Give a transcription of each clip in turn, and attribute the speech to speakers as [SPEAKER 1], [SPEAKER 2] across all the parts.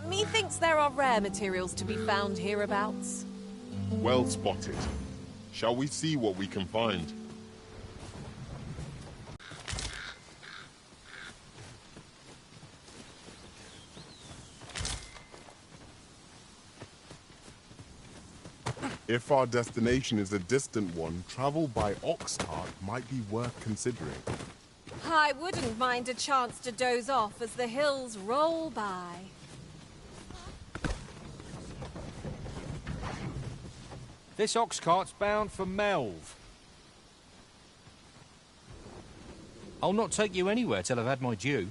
[SPEAKER 1] Methinks there are rare materials to be found hereabouts.
[SPEAKER 2] Well spotted. Shall we see what we can find? If our destination is a distant one, travel by ox cart might be worth considering.
[SPEAKER 1] I wouldn't mind a chance to doze off as the hills roll by.
[SPEAKER 3] This ox cart's bound for Melve. I'll not take you anywhere till I've had my due.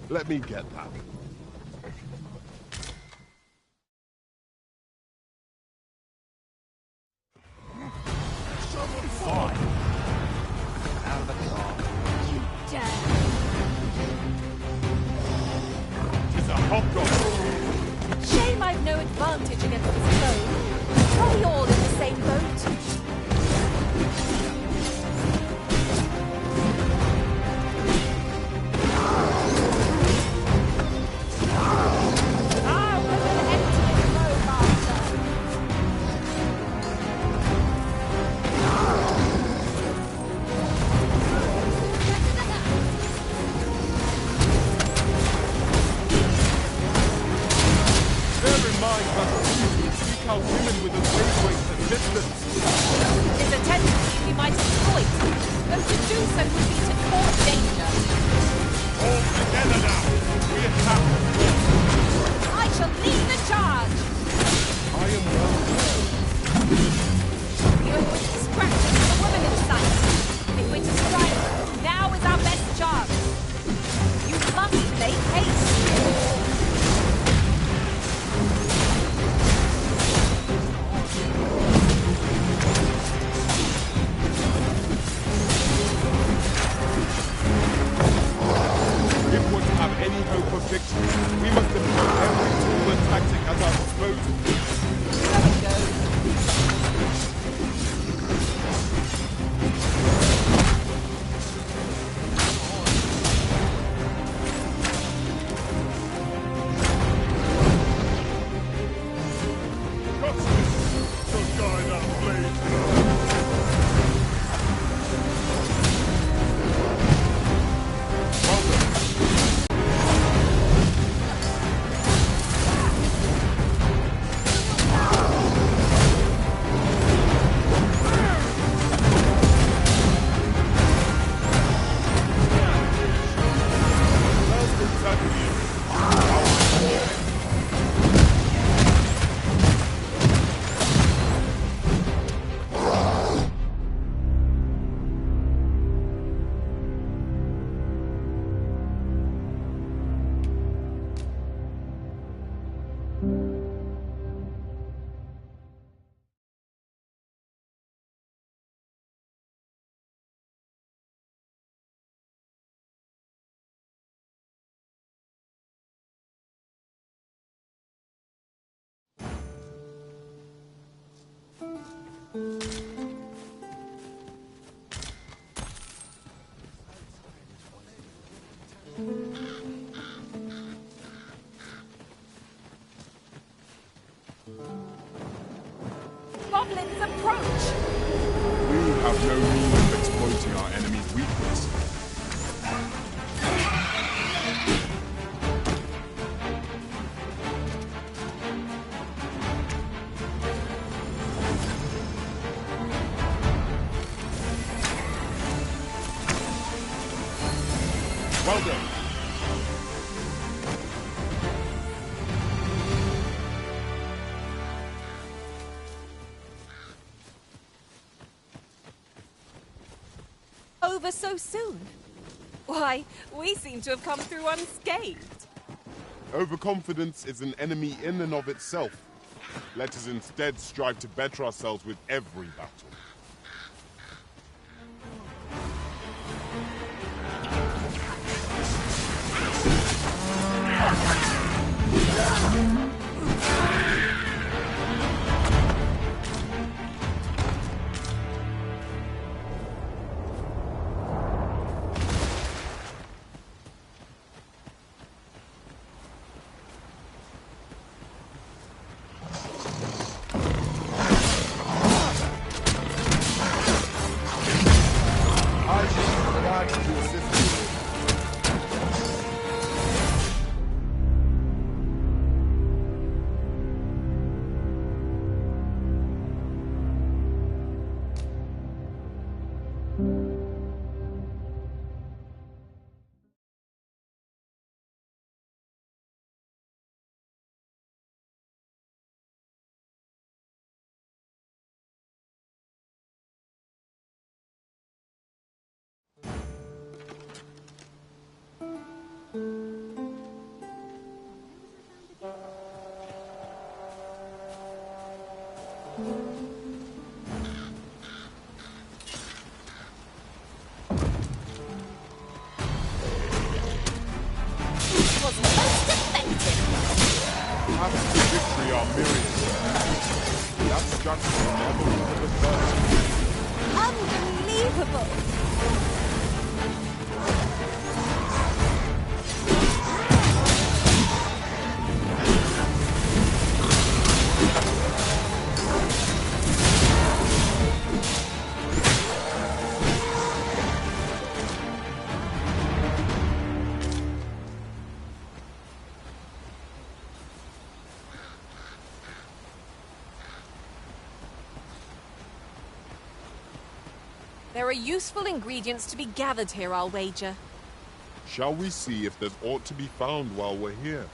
[SPEAKER 2] Let me get that.
[SPEAKER 3] Fine. Out of the car.
[SPEAKER 1] You dare!
[SPEAKER 2] It's a hobgoblin!
[SPEAKER 1] Shame I've no advantage against this foe. Are we all in the same boat? Is a tendency we might exploit, though to do so would be to cause danger.
[SPEAKER 2] All together now! We attack!
[SPEAKER 1] I shall lead the charge!
[SPEAKER 2] I am well.
[SPEAKER 1] You are going distracted with the woman in sight. If we're to strike, now is our best chance. You must make haste.
[SPEAKER 2] Any hope of victory, we must employ every tool and tactic at our disposal.
[SPEAKER 1] So it goes.
[SPEAKER 2] So guide our blade.
[SPEAKER 1] Goblins approach!
[SPEAKER 2] We have no means of exploiting our enemy's weakness. Well done.
[SPEAKER 1] Over so soon? Why, we seem to have come through unscathed.
[SPEAKER 2] Overconfidence is an enemy in and of itself. Let us instead strive to better ourselves with every battle.
[SPEAKER 1] Was most effective.
[SPEAKER 2] Paths to victory are myriad. The abstraction never will the first.
[SPEAKER 1] Unbelievable! There are useful ingredients to be gathered here, I'll wager.
[SPEAKER 2] Shall we see if there's aught to be found while we're here?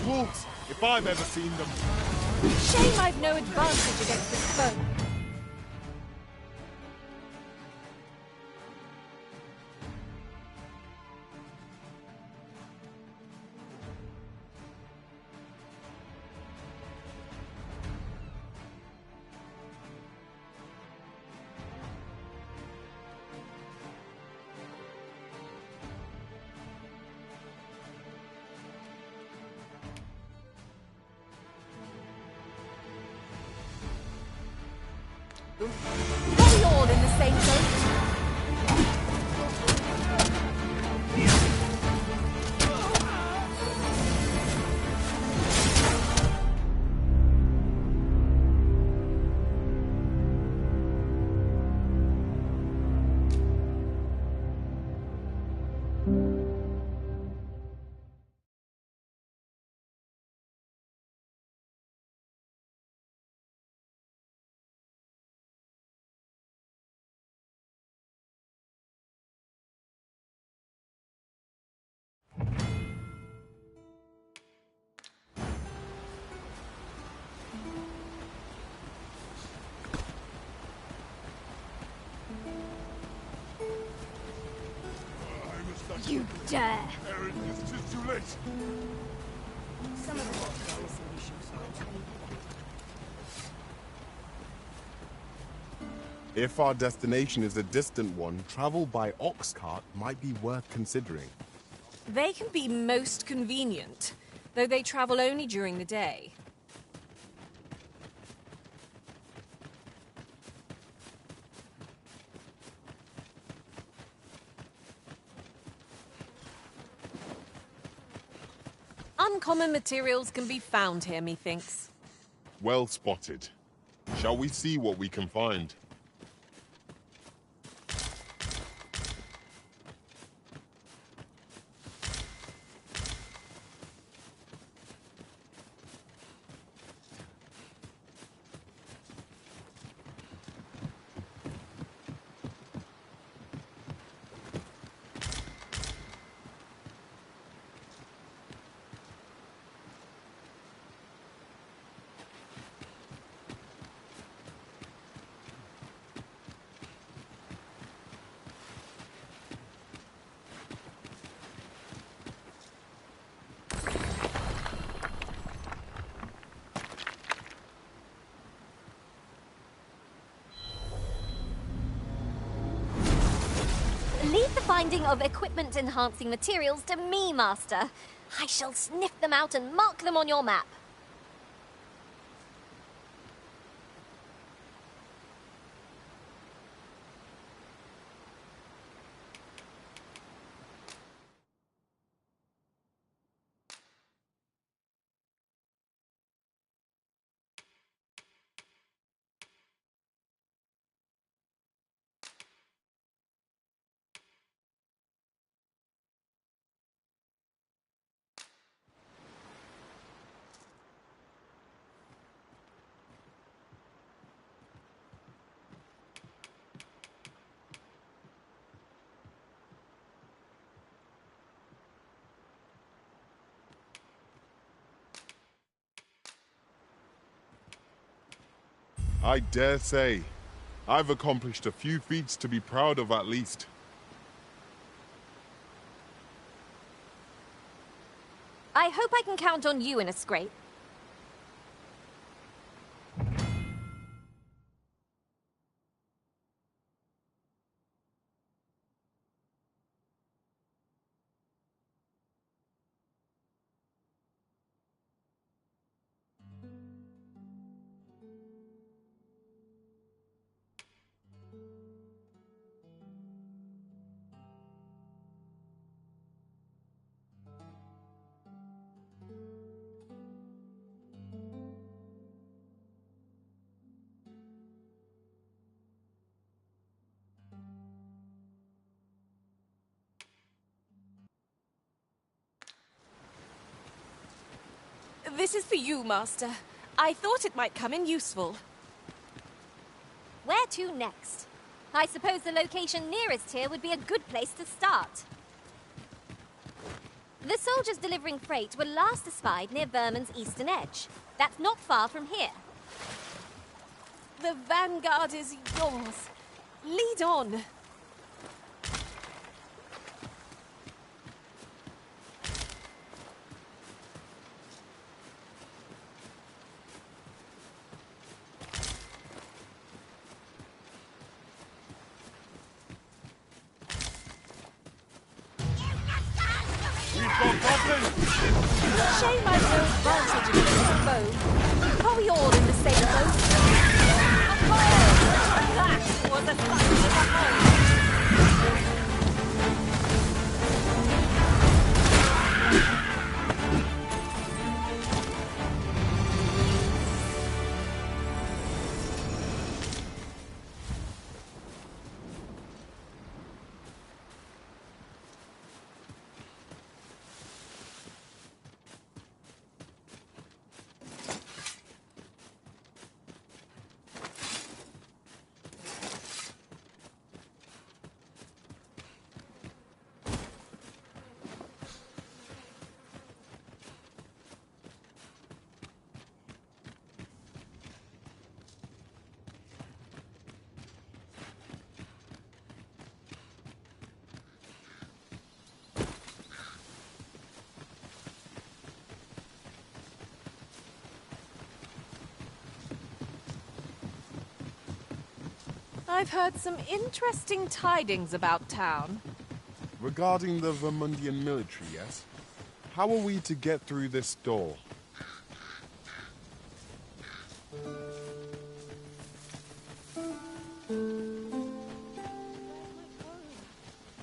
[SPEAKER 2] Wolves, if I've ever seen them.
[SPEAKER 1] Shame I've no advantage against this foe. Are we all in the same boat? You dare!
[SPEAKER 2] Aaron, it's just too late.
[SPEAKER 1] Some of the solutions.
[SPEAKER 2] If our destination is a distant one, travel by ox cart might be worth considering.
[SPEAKER 1] They can be most convenient, though they travel only during the day. Uncommon materials can be found here, methinks.
[SPEAKER 2] Well spotted. Shall we see what we can find?
[SPEAKER 4] Leave the finding of equipment-enhancing materials to me, Master. I shall sniff them out and mark them on your map.
[SPEAKER 2] I dare say, I've accomplished a few feats to be proud of at least.
[SPEAKER 4] I hope I can count on you in a scrape.
[SPEAKER 5] This is for you, Master. I thought it might come in useful.
[SPEAKER 4] Where to next? I suppose the location nearest here would be a good place to start. The soldiers delivering freight were last espied near Vermin's eastern edge. That's not far from here.
[SPEAKER 5] The vanguard is yours. Lead on. Shame I've no advantage against a foe. Are we all in the same boat?
[SPEAKER 1] That was a sight to behold.
[SPEAKER 5] I've heard some interesting tidings about town.
[SPEAKER 2] Regarding the Vermundian military, yes? How are we to get through this door?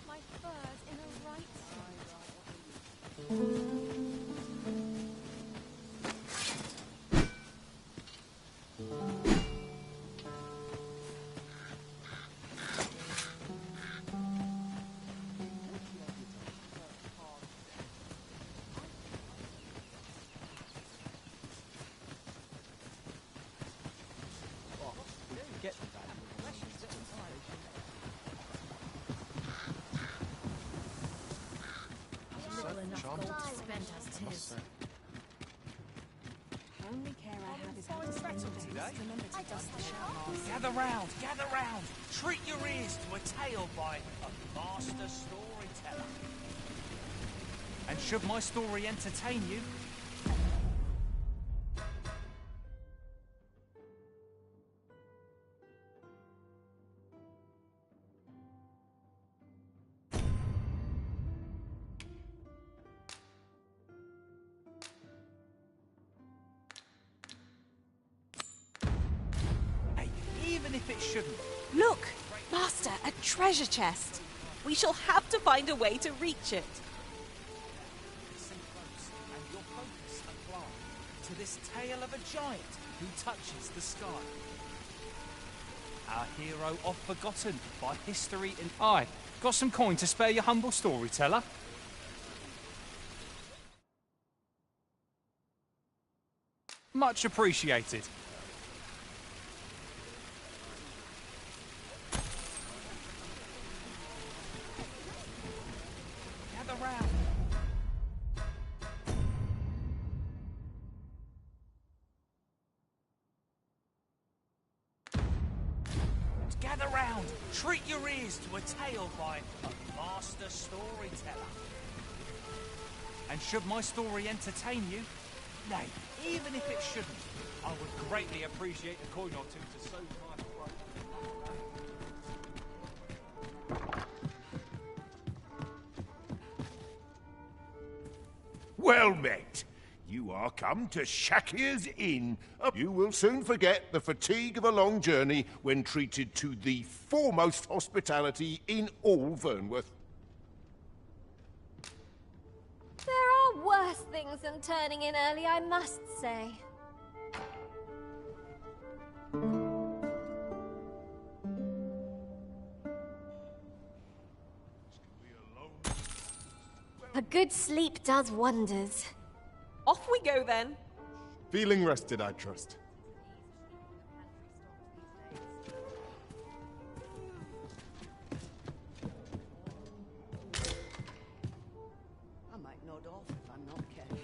[SPEAKER 4] My fur's in a right
[SPEAKER 5] Only care I have is how to spend the day. Remember to dust the showers.
[SPEAKER 6] Gather round, treat your ears to a tale by a master storyteller. And should my story entertain you, even if it shouldn't.
[SPEAKER 5] Look, Master, a treasure chest. We shall have to find a way to reach it.
[SPEAKER 6] Listen close, and your focus applied to this tale of a giant who touches the sky. Our hero oft forgotten by history and...
[SPEAKER 3] Aye, got some coin to spare your humble storyteller? Much appreciated.
[SPEAKER 6] Gather round. Gather round, treat your ears to a tale by a master storyteller. And should my story entertain you, nay, even if it shouldn't, I would greatly appreciate a coin or two to soothe my throat.
[SPEAKER 7] Well met. You are come to Shakir's Inn. You will soon forget the fatigue of a long journey when treated to the foremost hospitality in all Vernworth.
[SPEAKER 4] There are worse things than turning in early, I must say. A good sleep does wonders.
[SPEAKER 5] Off we go then.
[SPEAKER 2] Feeling rested, I trust.
[SPEAKER 8] I might nod off if I'm not careful.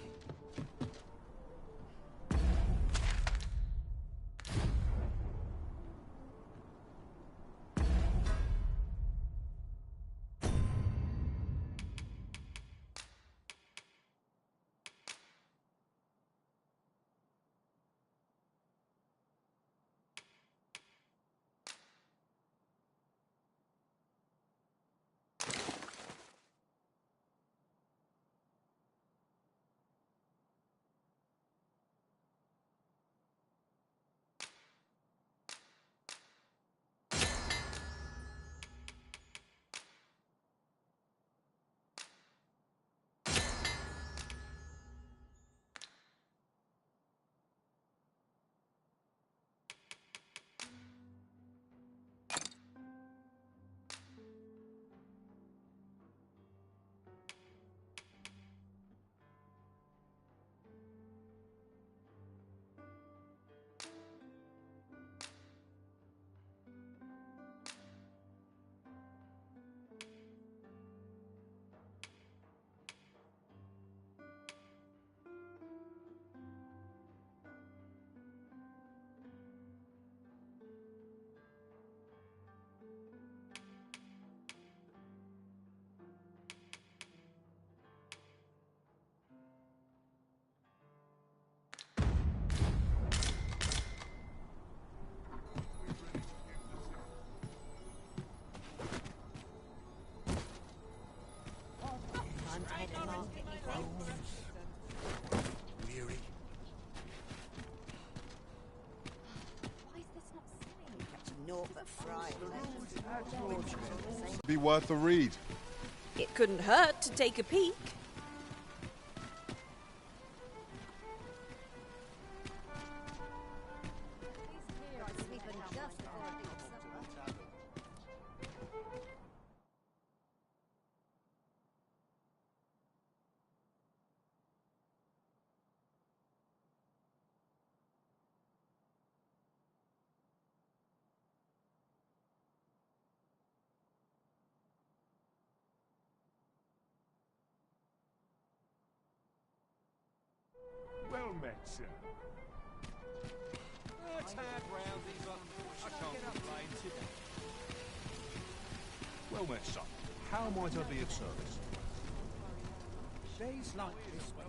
[SPEAKER 7] Weary.
[SPEAKER 4] Why is this not selling?
[SPEAKER 8] Catching naught but fry.
[SPEAKER 2] Be worth a read.
[SPEAKER 5] It couldn't hurt to take a peek.
[SPEAKER 7] Well met, sir.
[SPEAKER 3] Well met, son. How might I be of service?
[SPEAKER 6] Days like this one.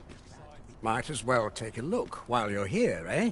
[SPEAKER 9] Might as well take a look while you're here, eh?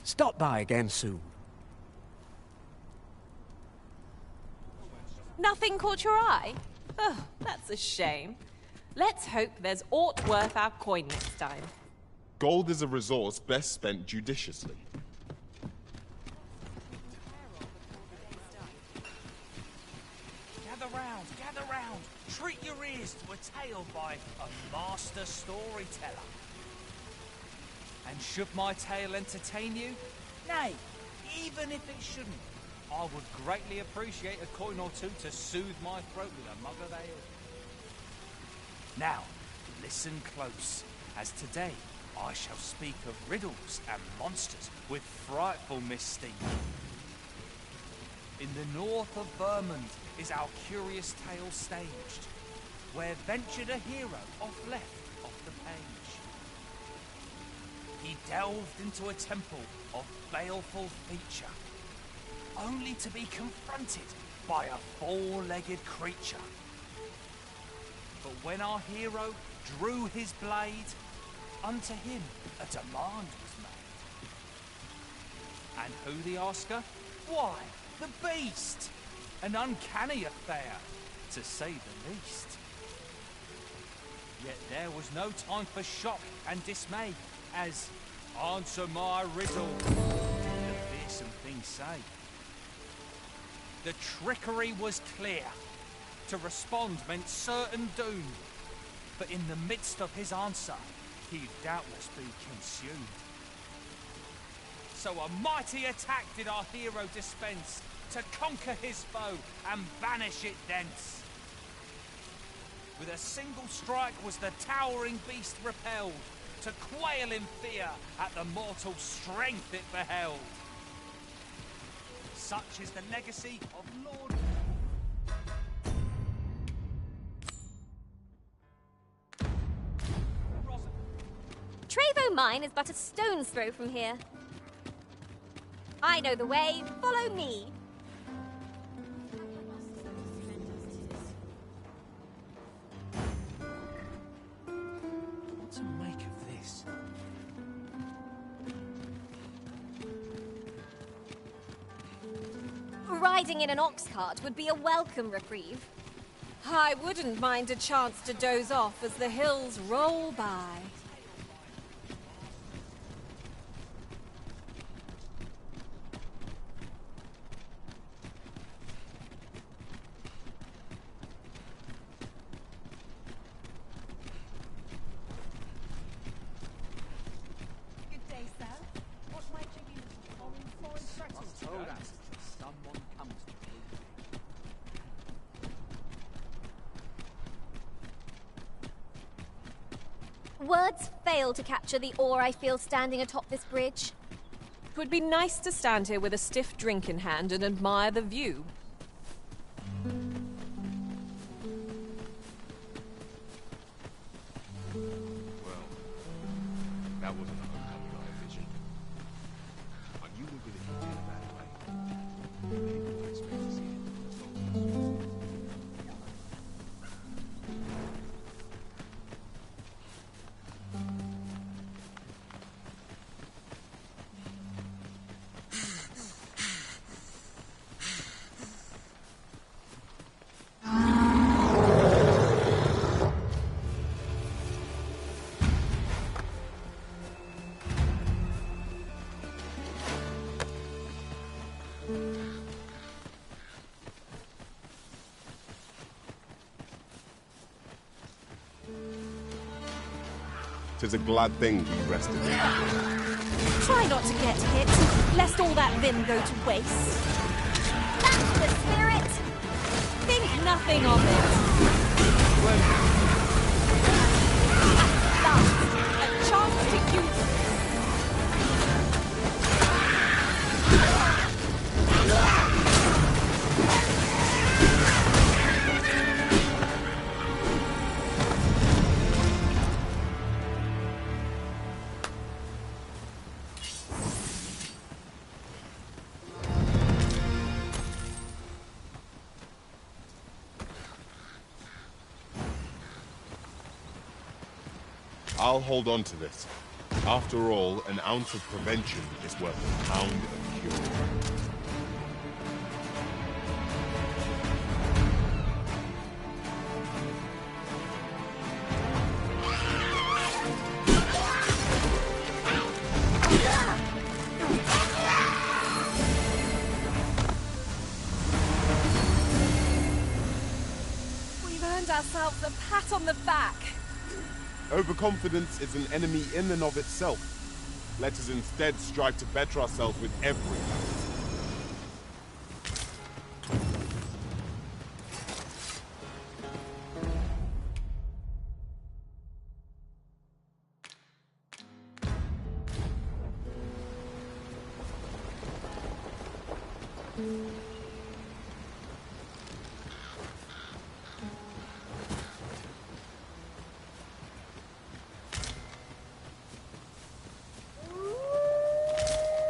[SPEAKER 9] Stop by again soon.
[SPEAKER 5] Nothing caught your eye? Oh, that's a shame. Let's hope there's aught worth our coin next time.
[SPEAKER 2] Gold is a resource best spent judiciously.
[SPEAKER 6] Gather round. Treat your ears to a tale by a master storyteller. And should my tale entertain you? Nay, even if it shouldn't, I would greatly appreciate a coin or two to soothe my throat with a mug of ale. Now, listen close, as today I shall speak of riddles and monsters with frightful mystique. In the north of Vermund is our curious tale staged, where ventured a hero off the page. He delved into a temple of baleful feature, only to be confronted by a four-legged creature. But when our hero drew his blade, unto him a demand was made. And who the asker? Why, the beast! An uncanny affair, to say the least. Yet there was no time for shock and dismay, as, answer my riddle, the fearsome thing say. The trickery was clear. To respond meant certain doom. But in the midst of his answer, he'd doubtless be consumed. So a mighty attack did our hero dispense, to conquer his foe and banish it thence. With a single strike was the towering beast repelled, to quail in fear at the mortal strength it beheld. Such is the legacy of Lord...
[SPEAKER 4] Trevo Mine is but a stone's throw from here. I know the way. Follow me.
[SPEAKER 6] What to make of this?
[SPEAKER 4] Riding in an ox cart would be a welcome reprieve.
[SPEAKER 5] I wouldn't mind a chance to doze off as the hills roll by.
[SPEAKER 4] Words fail to capture the awe I feel standing atop this bridge.
[SPEAKER 5] It would be nice to stand here with a stiff drink in hand and admire the view.
[SPEAKER 10] Well, that wasn't a homecoming I envisioned. Are you looking at it in a bad way? Maybe we'll expect to see it.
[SPEAKER 2] Tis a glad thing we rested here.
[SPEAKER 5] Try not to get hit, lest all that vim go to waste.
[SPEAKER 4] That's the spirit!
[SPEAKER 5] Think nothing of it. At last, a chance to use it.
[SPEAKER 2] I'll hold on to this. After all, an ounce of prevention is worth a pound of cure.
[SPEAKER 1] We've earned ourselves a pat on the back.
[SPEAKER 2] Overconfidence is an enemy in and of itself. Let us instead strive to better ourselves with every battle.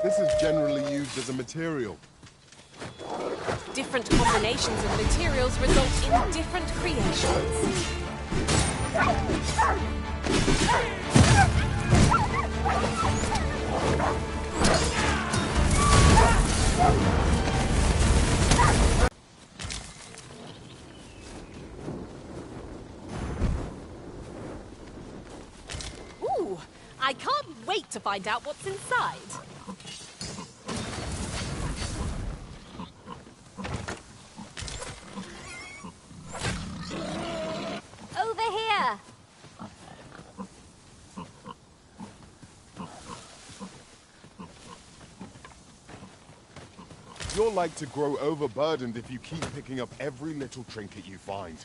[SPEAKER 2] This is generally used as a material.
[SPEAKER 5] Different combinations of materials result in different creations.
[SPEAKER 1] Ooh, I can't wait to find out what's inside.
[SPEAKER 4] Over here!
[SPEAKER 2] You're like to grow overburdened if you keep picking up every little trinket you find.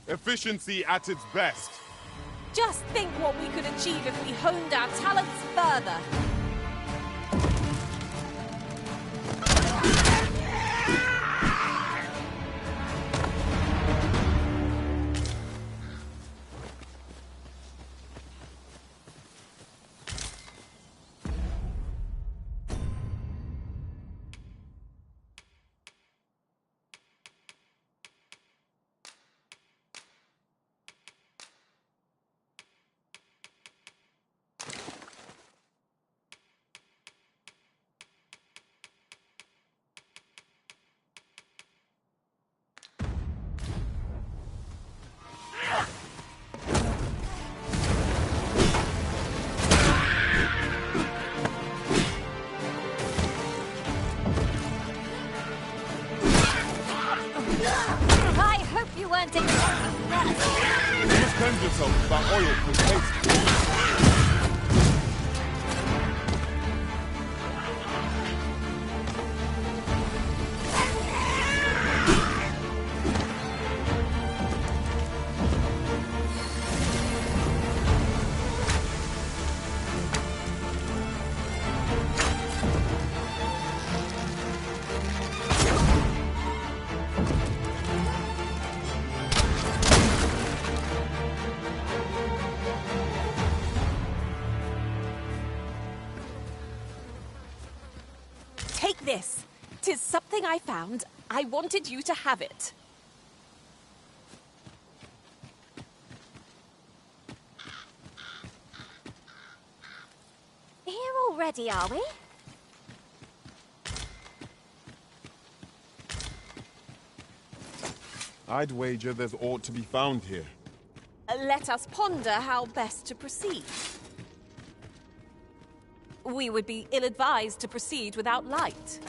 [SPEAKER 2] Efficiency at its best.
[SPEAKER 1] Just think what we could achieve if we honed our talents further.
[SPEAKER 4] I hope you weren't expecting that.
[SPEAKER 2] You must cleanse yourself with that oil from taste.
[SPEAKER 5] this. 'Tis something I found. I wanted you to have it.
[SPEAKER 4] Here already, are we?
[SPEAKER 2] I'd wager there's aught to be found here.
[SPEAKER 5] Let us ponder how best to proceed. We would be ill-advised to proceed without light.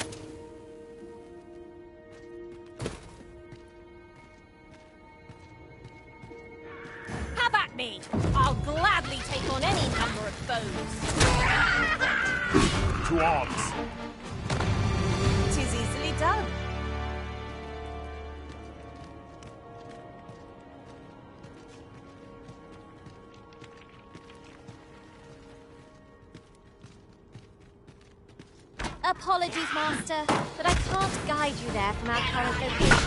[SPEAKER 1] Have at me! I'll gladly take on any number of foes.
[SPEAKER 2] To arms!
[SPEAKER 5] 'Tis easily done.
[SPEAKER 4] Apologies, Master, but I can't guide you there from our current location.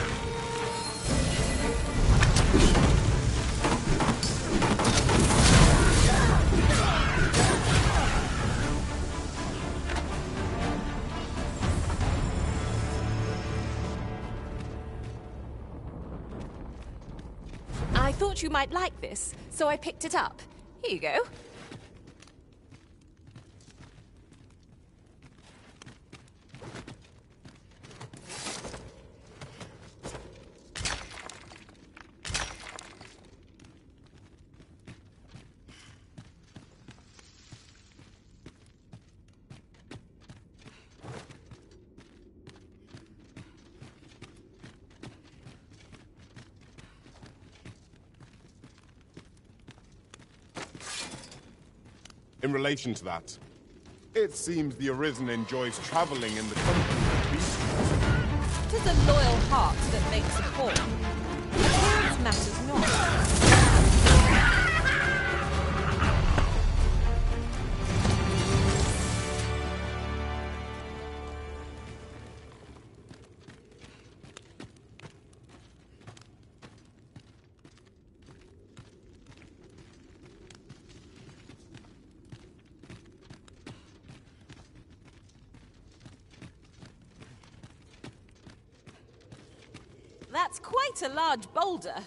[SPEAKER 5] I thought you might like this, so I picked it up. Here you go.
[SPEAKER 2] In relation to that, it seems the Arisen enjoys traveling in the company of beasts.
[SPEAKER 5] 'Tis a loyal heart that makes a call. Appearance matters not. That's quite a large boulder,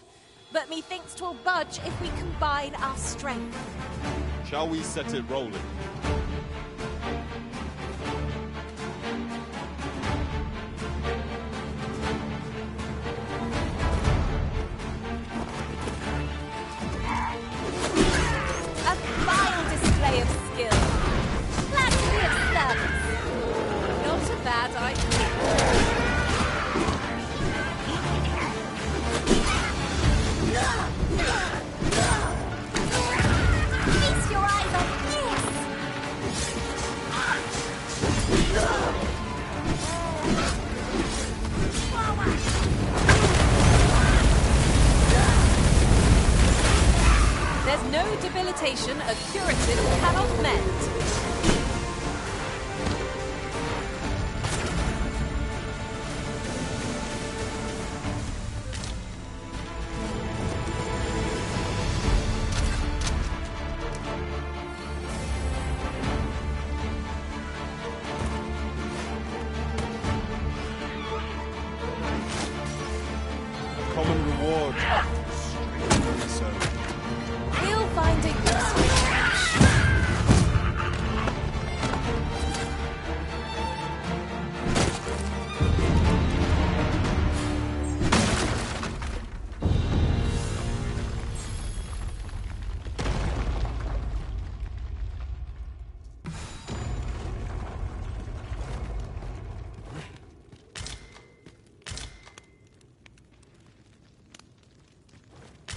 [SPEAKER 5] but methinks 'twill budge if we combine our strength.
[SPEAKER 2] Shall we set it rolling?
[SPEAKER 5] A vile display of skill.
[SPEAKER 4] Glad to be of service.
[SPEAKER 5] Not a bad idea.
[SPEAKER 4] Feast your eyes on this!
[SPEAKER 5] There's no debilitation a curative cannot mend.
[SPEAKER 2] Common reward. So,
[SPEAKER 5] We'll find a useful cache.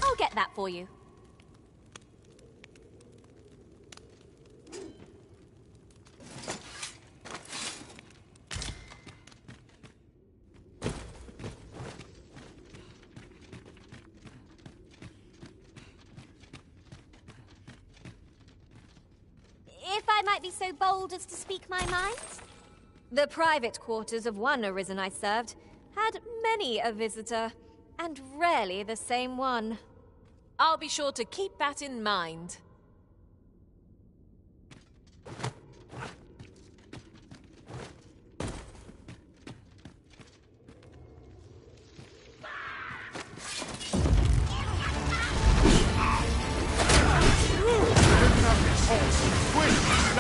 [SPEAKER 4] I'll get that for you. If I might be so bold as to speak my mind? The private quarters of one Arisen I served had many a visitor, and rarely the same one.
[SPEAKER 5] I'll be sure to keep that in mind.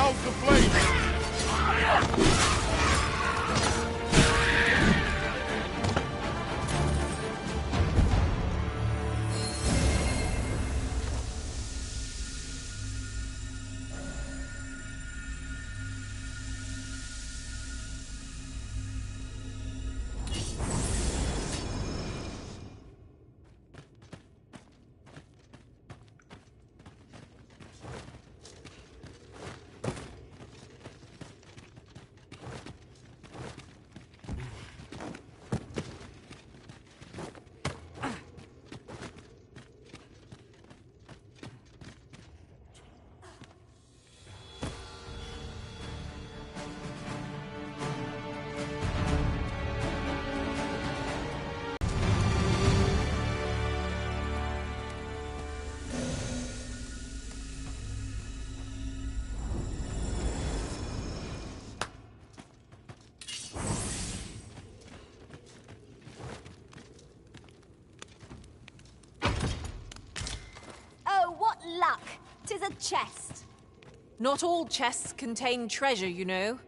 [SPEAKER 2] Douse the flames!
[SPEAKER 4] Luck! 'Tis a chest.
[SPEAKER 5] Not all chests contain treasure, you know.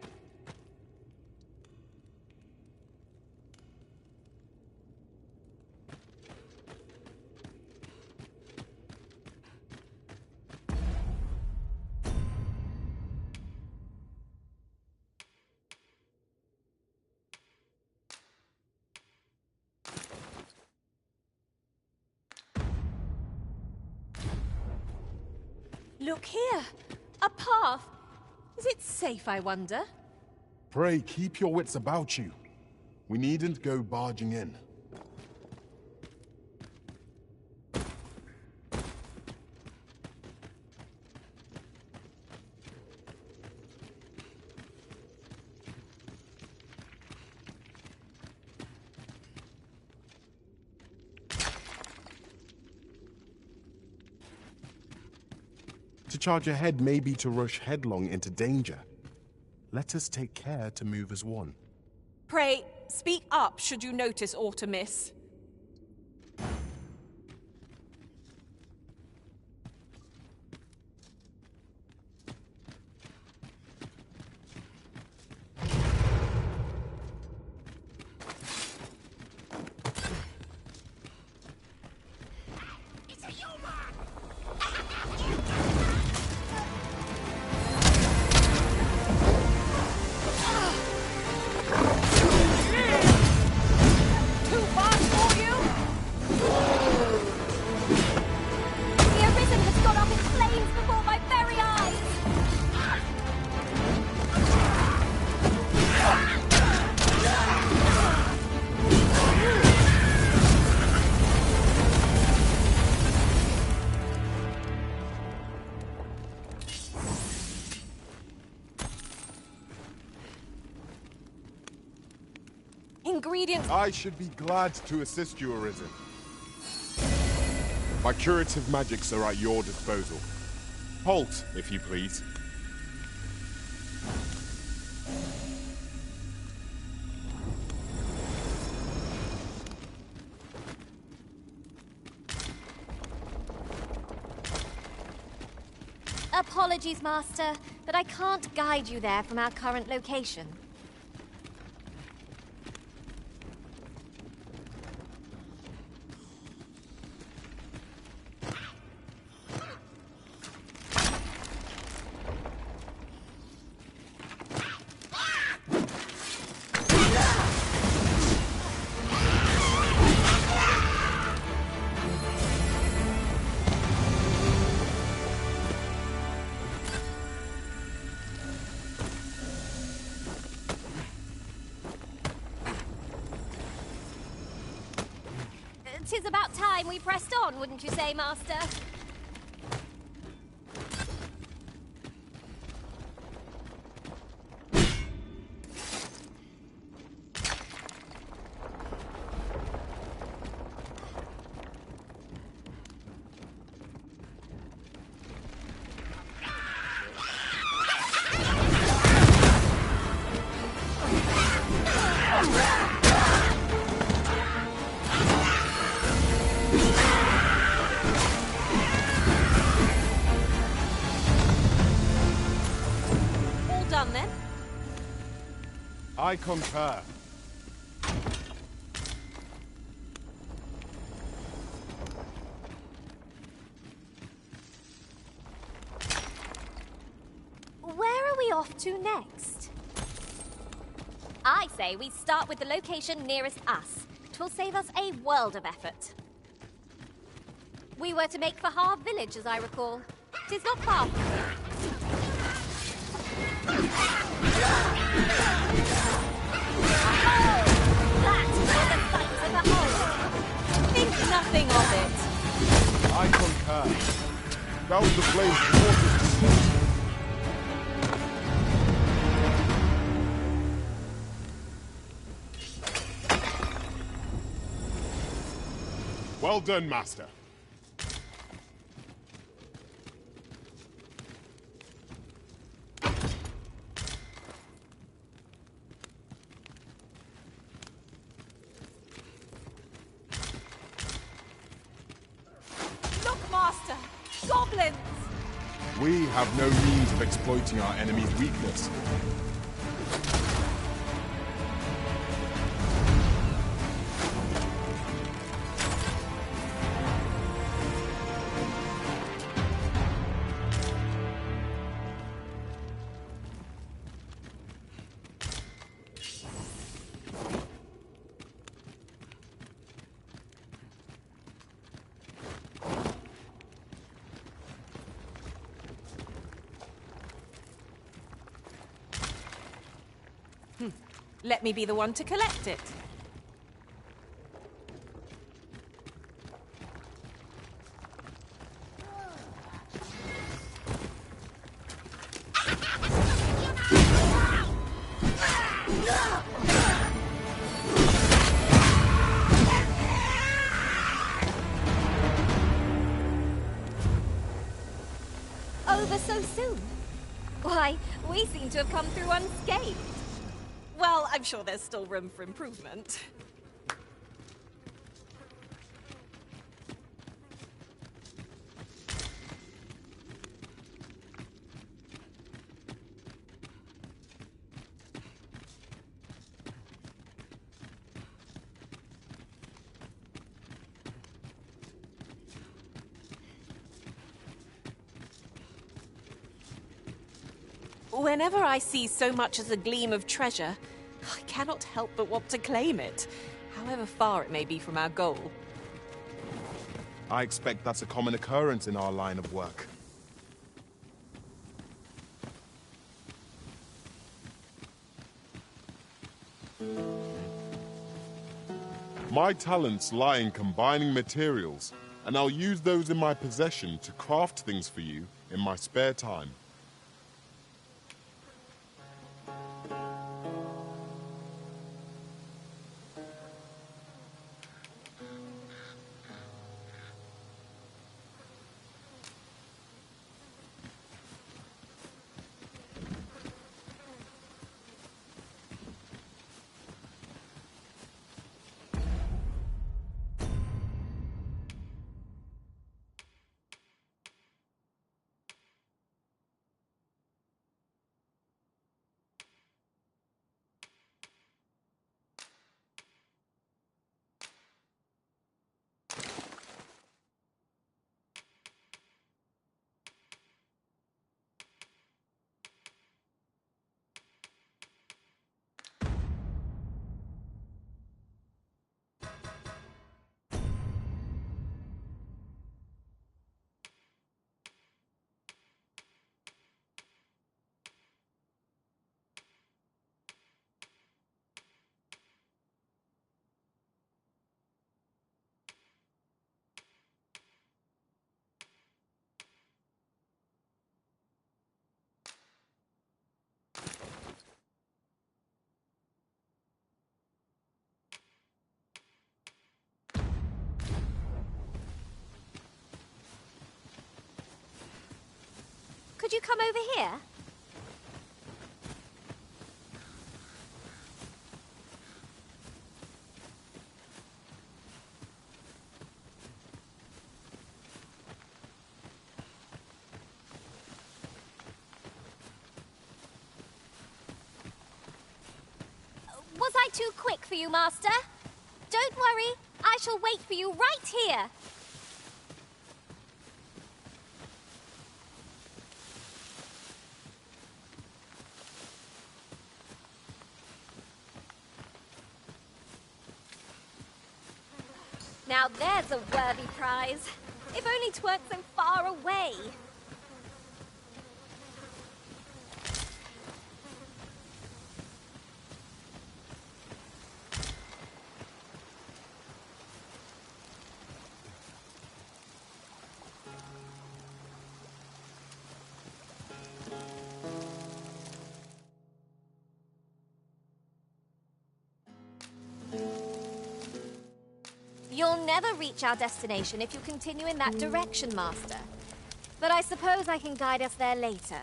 [SPEAKER 5] Look here! A path! Is it safe, I wonder?
[SPEAKER 2] Pray, keep your wits about you. We needn't go barging in. To charge ahead may be to rush headlong into danger. Let us take care to move as one.
[SPEAKER 5] Pray, speak up should you notice aught amiss. Ingredients.
[SPEAKER 2] I should be glad to assist you, Arisen. My curative magics are at your disposal. Halt, if you please.
[SPEAKER 4] Apologies, Master, but I can't guide you there from our current location. Tis about time we pressed on, wouldn't you say, Master?
[SPEAKER 2] I concur.
[SPEAKER 4] Where are we off to next? I say we start with the location nearest us. It will save us a world of effort. We were to make for Harve Village, as I recall. It is not far from here. That was the sight of the whole.
[SPEAKER 5] Think nothing of it.
[SPEAKER 2] I concur. That was the flames brought us to see. Well done, Master.
[SPEAKER 5] Look, Master! Goblins!
[SPEAKER 2] We have no means of exploiting our enemy's weakness.
[SPEAKER 5] Let me be the one to collect it.
[SPEAKER 4] Over so soon? Why, we seem to have come through unscathed.
[SPEAKER 5] Well, I'm sure there's still room for improvement. Whenever I see so much as a gleam of treasure, I cannot help but want to claim it, however far it may be from our goal.
[SPEAKER 2] I expect that's a common occurrence in our line of work. My talents lie in combining materials, and I'll use those in my possession to craft things for you in my spare time.
[SPEAKER 4] Could you come over here? too quick for you, Master. Don't worry, I shall wait for you right here. Now there's a worthy prize. If only 'tweren't so far away. You'll never reach our destination if you continue in that direction, Master. But I suppose I can guide us there later.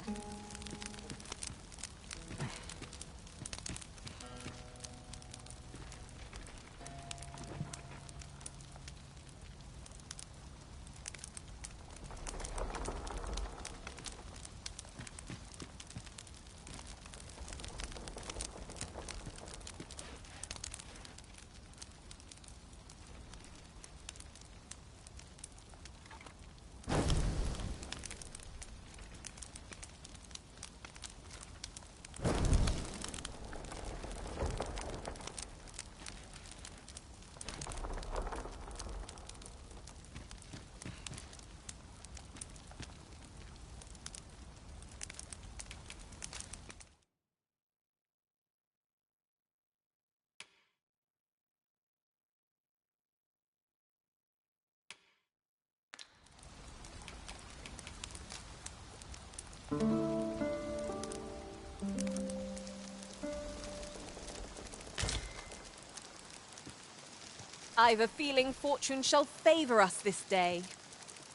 [SPEAKER 5] I've a feeling fortune shall favor us this day.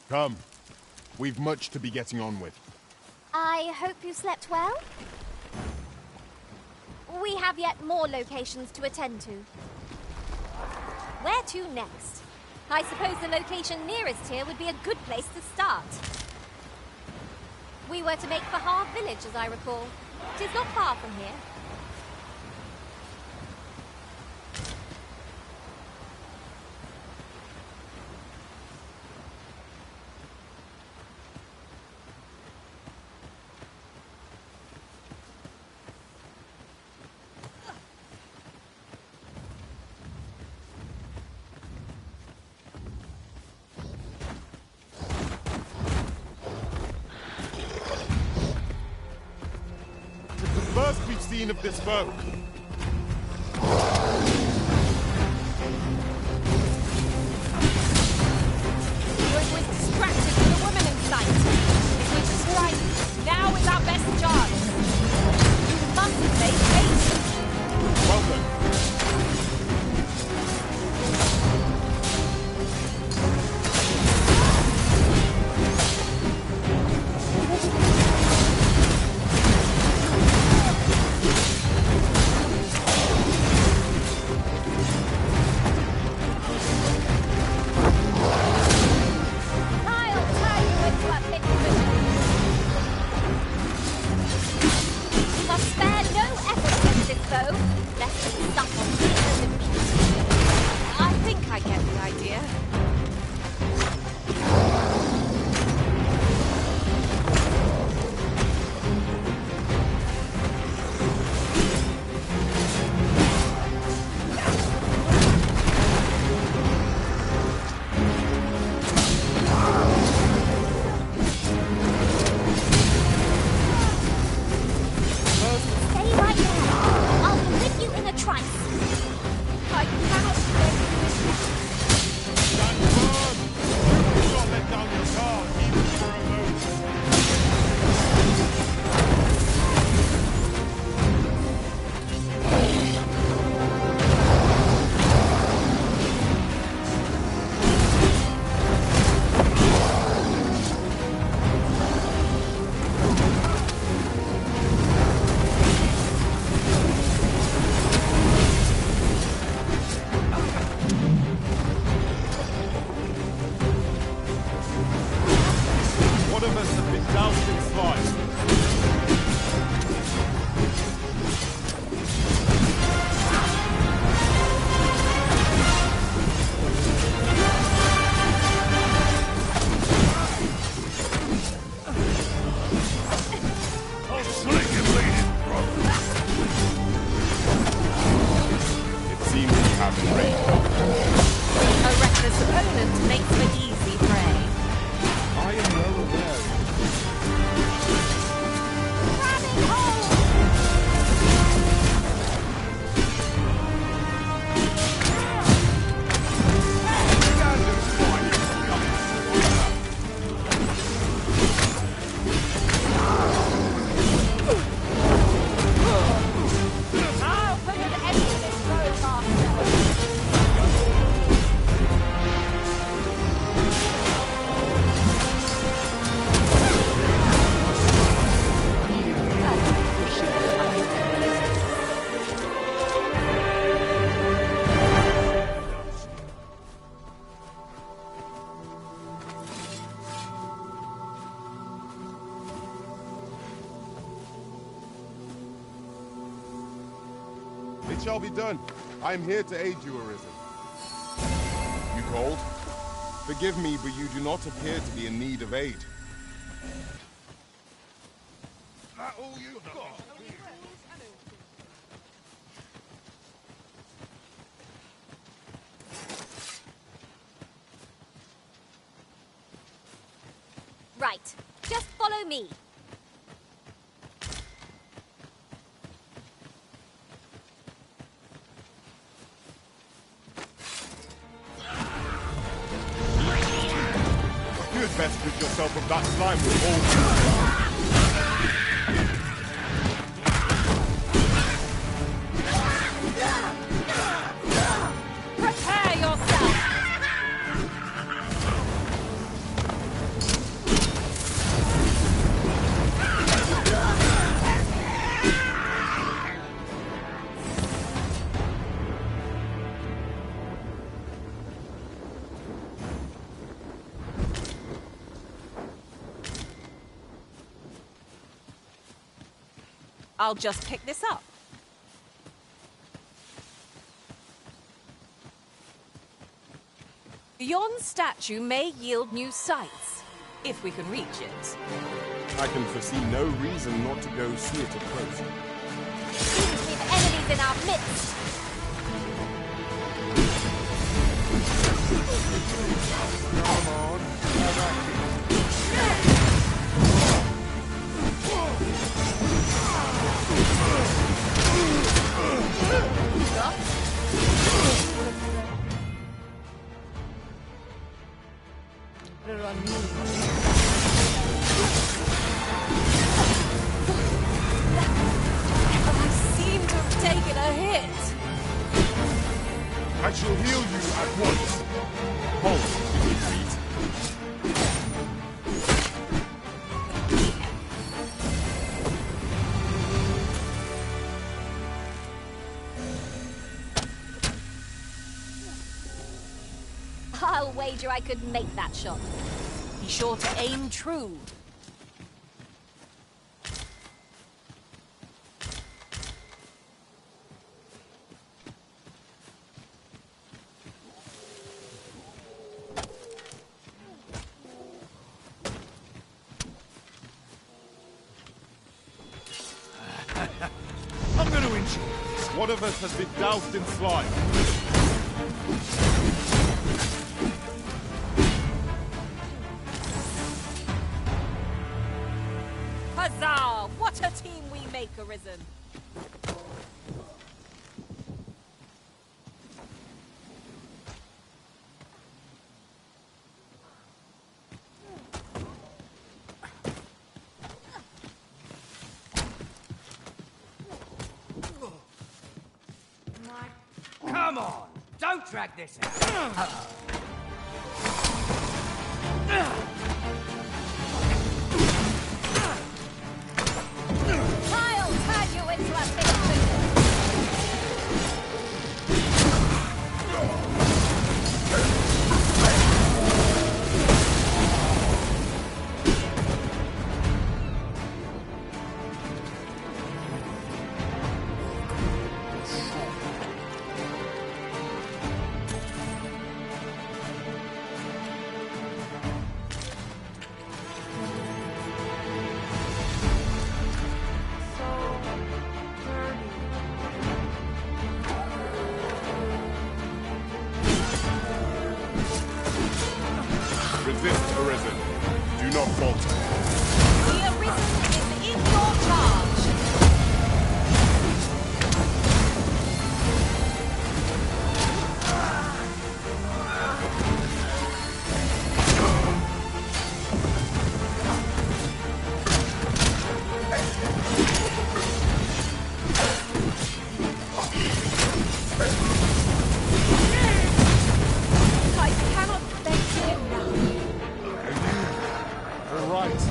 [SPEAKER 2] Come. We've much to be getting on with.
[SPEAKER 4] I hope you slept well? We have yet more locations to attend to. Where to next? I suppose the location nearest here would be a good place to start. We were to make for Harv Village, as I recall. It is not far from here.
[SPEAKER 2] First we've seen of this folk.
[SPEAKER 1] It was distracted with a woman in sight. If we strike, now is our best chance. You must make haste.
[SPEAKER 2] Welcome. It shall be done. I am here to aid you, Arisen. You called? Forgive me, but you do not appear to be in need of aid.
[SPEAKER 7] That all you've got?
[SPEAKER 4] Right. Just follow me.
[SPEAKER 2] You had best rid yourself of that slime with all.
[SPEAKER 1] Prepare yourself!
[SPEAKER 5] I'll just pick this up. Yon statue may yield new sights, if we can reach it.
[SPEAKER 2] I can foresee no reason not to go see it up close.
[SPEAKER 4] Seems we've enemies in our midst.
[SPEAKER 2] Come on.
[SPEAKER 5] I seem to have taken a hit.
[SPEAKER 2] I shall heal you at once. Hold, if you please.
[SPEAKER 4] I'll wager I could make that shot.
[SPEAKER 5] Be sure to aim true.
[SPEAKER 6] I'm going to enjoy this.
[SPEAKER 2] One of us has been doused in slime.
[SPEAKER 1] Huzzah! What a team we make, Arisen!
[SPEAKER 6] Come on, don't drag this out.
[SPEAKER 4] I'll turn you into a big food.
[SPEAKER 2] Resist, Arisen. Do not falter.
[SPEAKER 1] The Arisen is in your charge!
[SPEAKER 5] I cannot thank you enough.
[SPEAKER 2] All right.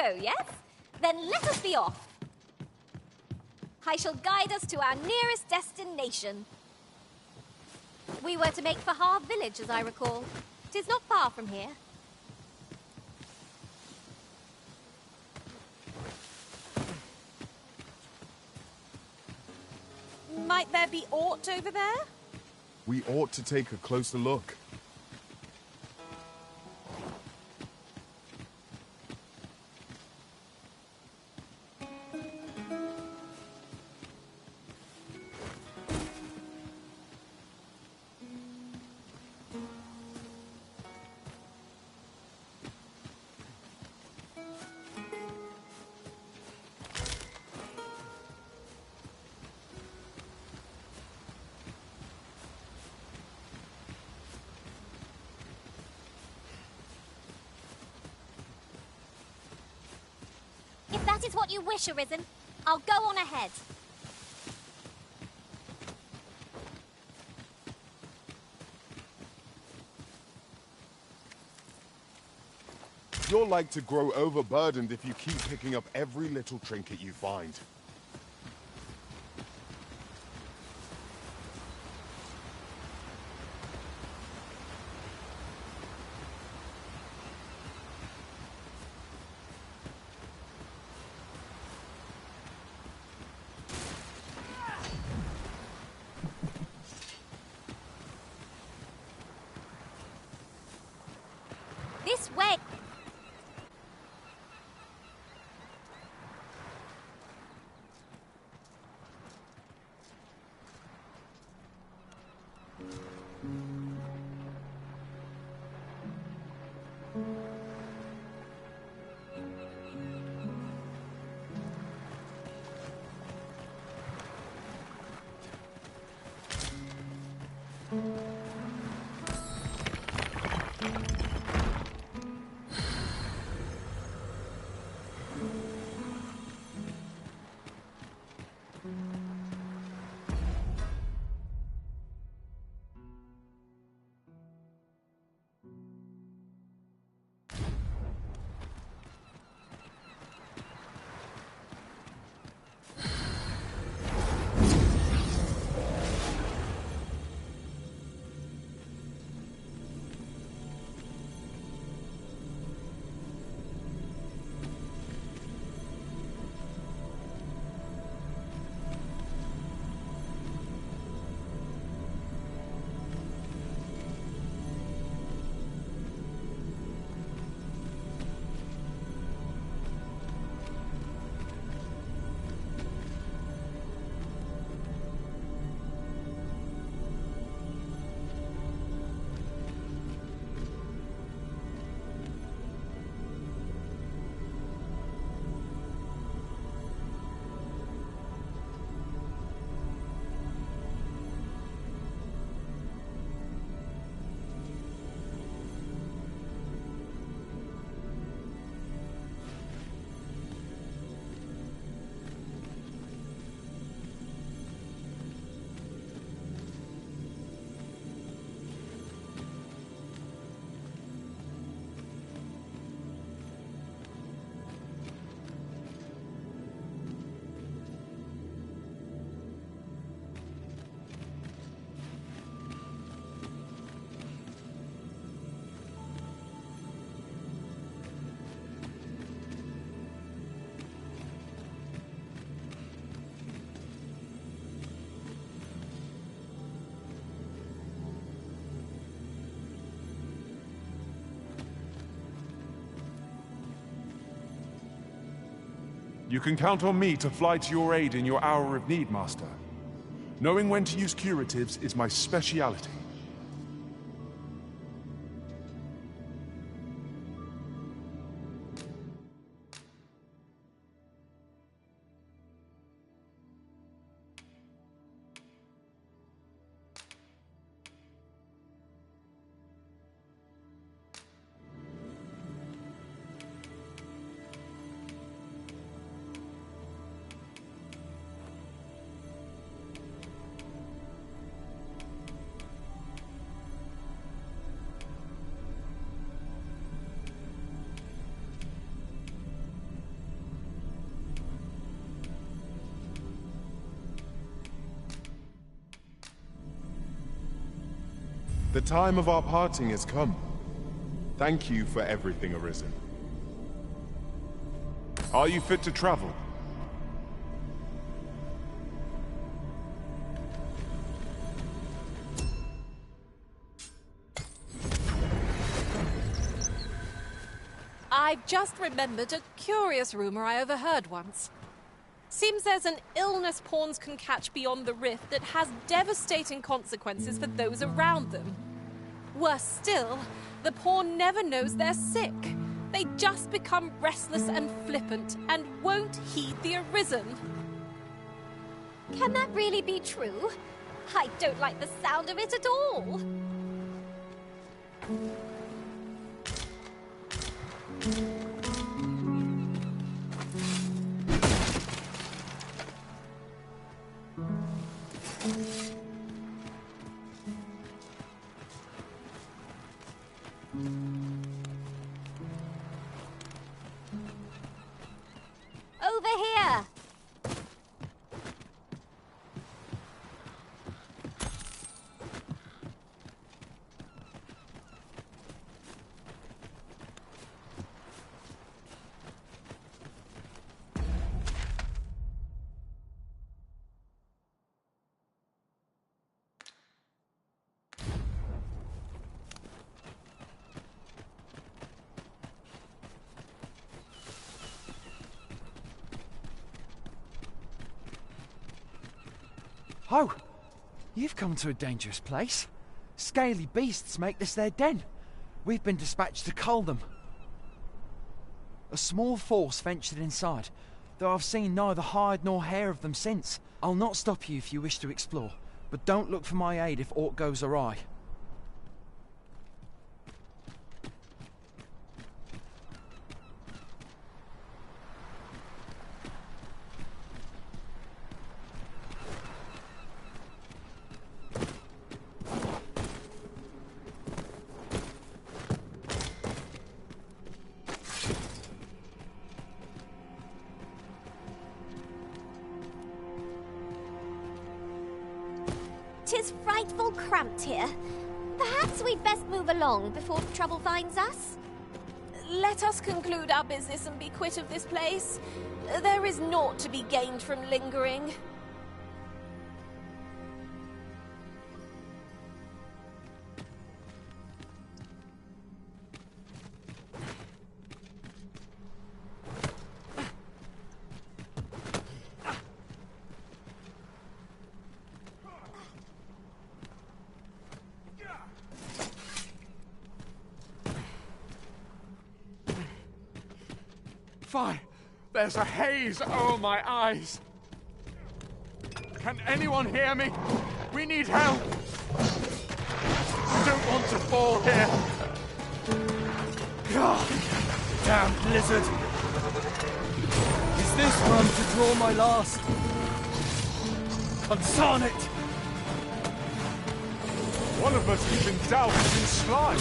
[SPEAKER 4] go, yes? Then let us be off. I shall guide us to our nearest destination. We were to make for Harve Village, as I recall. 'Tis not far from here.
[SPEAKER 5] Might there be aught over there?
[SPEAKER 2] We ought to take a closer look.
[SPEAKER 4] If that is what you wish, Arisen, I'll go on ahead.
[SPEAKER 2] You're like to grow overburdened if you keep picking up every little trinket you find.
[SPEAKER 4] This way.
[SPEAKER 11] You can count on me to fly to your aid in your hour of need, Master. Knowing when to use curatives is my speciality.
[SPEAKER 2] The time of our parting has come. Thank you for everything, Arisen.
[SPEAKER 11] Are you fit to travel?
[SPEAKER 5] I've just remembered a curious rumor I overheard once. Seems there's an illness pawns can catch beyond the rift that has devastating consequences for those around them. Worse still, the pawn never knows they're sick. They just become restless and flippant and won't heed the Arisen.
[SPEAKER 4] Can that really be true? I don't like the sound of it at all. Over here!
[SPEAKER 6] Oh, you've come to a dangerous place. Scaly beasts make this their den. We've been dispatched to cull them. A small force ventured inside, though I've seen neither hide nor hair of them since. I'll not stop you if you wish to explore, but don't look for my aid if aught goes awry.
[SPEAKER 4] Tis frightful cramped here. Perhaps we'd best move along before trouble finds us.
[SPEAKER 5] Let us conclude our business and be quit of this place. There is naught to be gained from lingering.
[SPEAKER 12] Fine. There's a haze over my eyes. Can anyone hear me? We need help. I don't want to fall here. God, damn blizzard.
[SPEAKER 6] Is this one to draw my last?
[SPEAKER 12] Consarn it.
[SPEAKER 11] One of us has been doused in slime.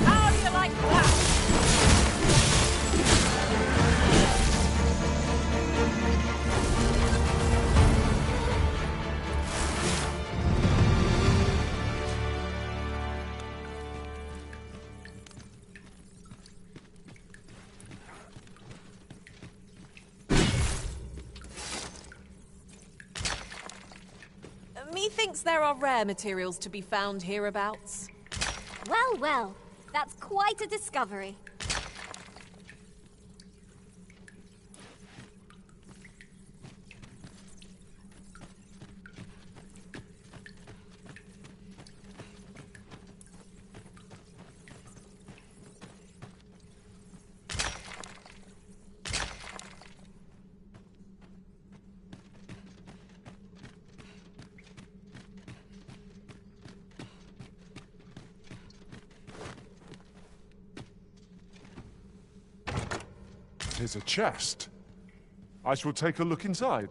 [SPEAKER 5] How do you like that? Methinks there are rare materials to be found hereabouts.
[SPEAKER 4] Well, well, that's quite a discovery.
[SPEAKER 11] 'Tis a chest. I shall take a look inside.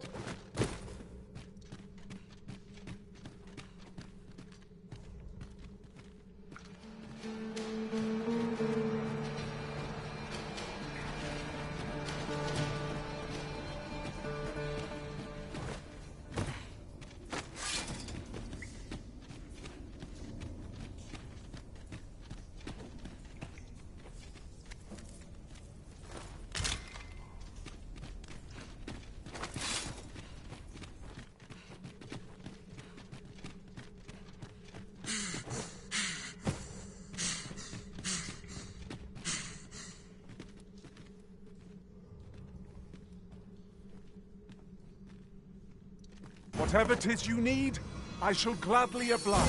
[SPEAKER 11] Whatever 'tis you need, I shall gladly oblige.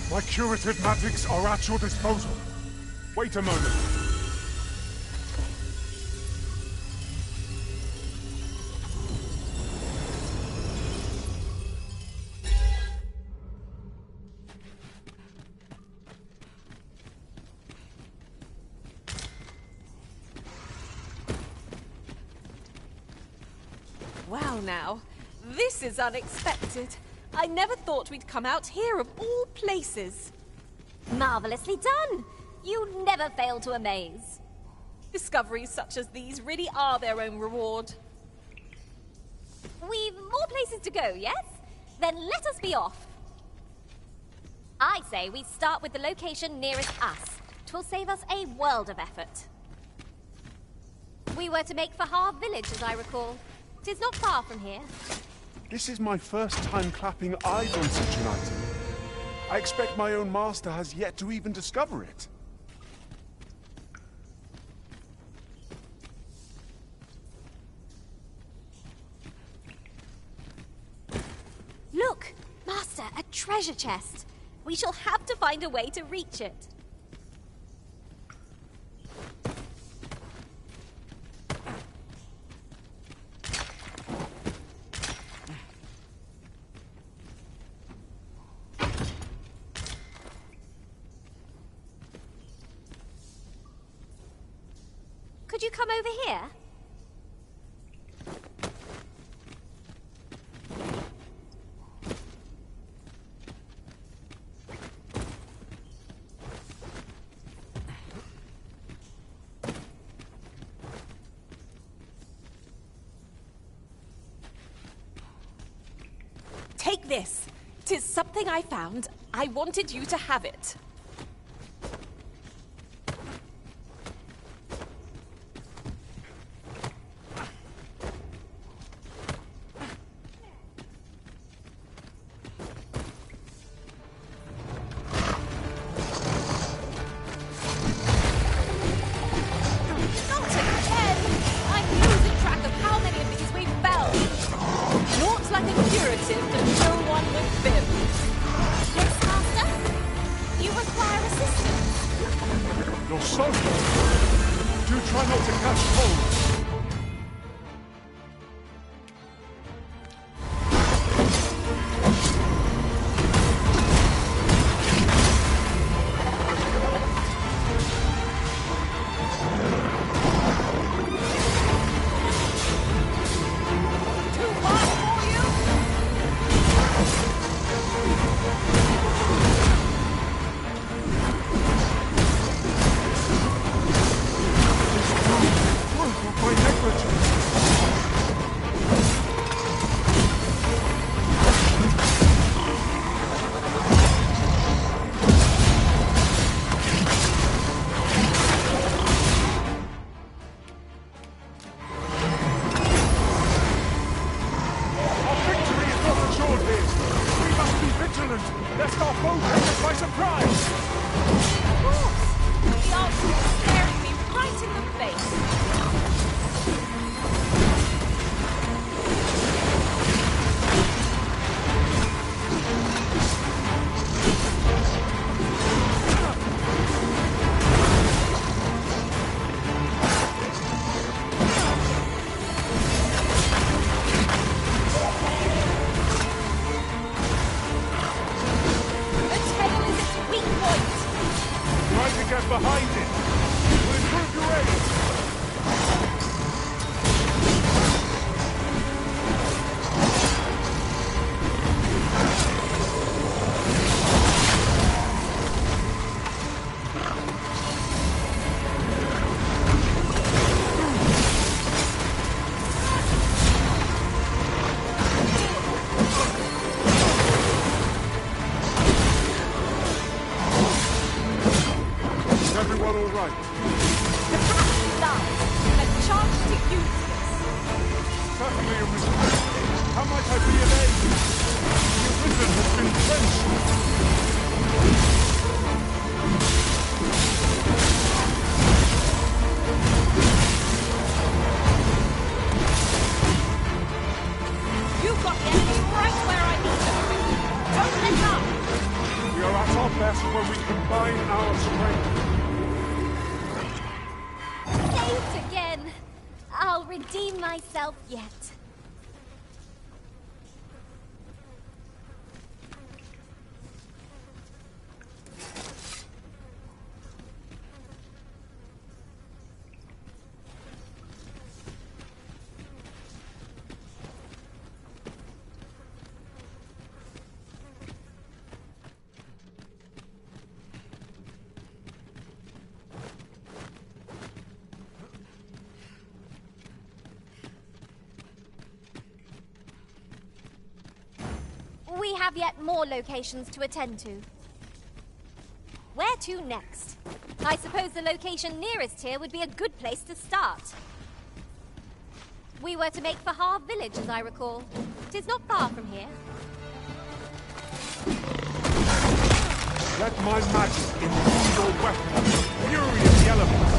[SPEAKER 11] My curative magics are at your disposal. Wait a moment.
[SPEAKER 5] Wow now, this is unexpected. I never thought we'd come out here of all places.
[SPEAKER 4] Marvelously done! You never fail to amaze.
[SPEAKER 5] Discoveries such as these really are their own reward.
[SPEAKER 4] We've more places to go, yes? Then let us be off. I say we start with the location nearest us. 'Twill save us a world of effort. We were to make for Harve Village, as I recall. 'Tis not far from here.
[SPEAKER 11] This is my first time clapping eyes on such an item. I expect my own master has yet to even discover it.
[SPEAKER 4] Look! Master, a treasure chest. We shall have to find a way to reach it. Could you come over here?
[SPEAKER 5] Take this. 'Tis something I found. I wanted you to have it.
[SPEAKER 11] Behind it! Will improve your aim! right.
[SPEAKER 5] Lies. I'm charged to use this.
[SPEAKER 11] Certainly a mistake. How might I be of aid? The prison has been drenched.
[SPEAKER 5] You've got the enemy right where I need them. Don't let up!
[SPEAKER 11] We are at our best when we combine our strength.
[SPEAKER 4] Saved again. I'll redeem myself yet. We have yet more locations to attend to. Where to next? I suppose the location nearest here would be a good place to start. We were to make for Harv Village, as I recall. It is not far from here.
[SPEAKER 11] Let my magic imbue your weapon, the fury of the elements.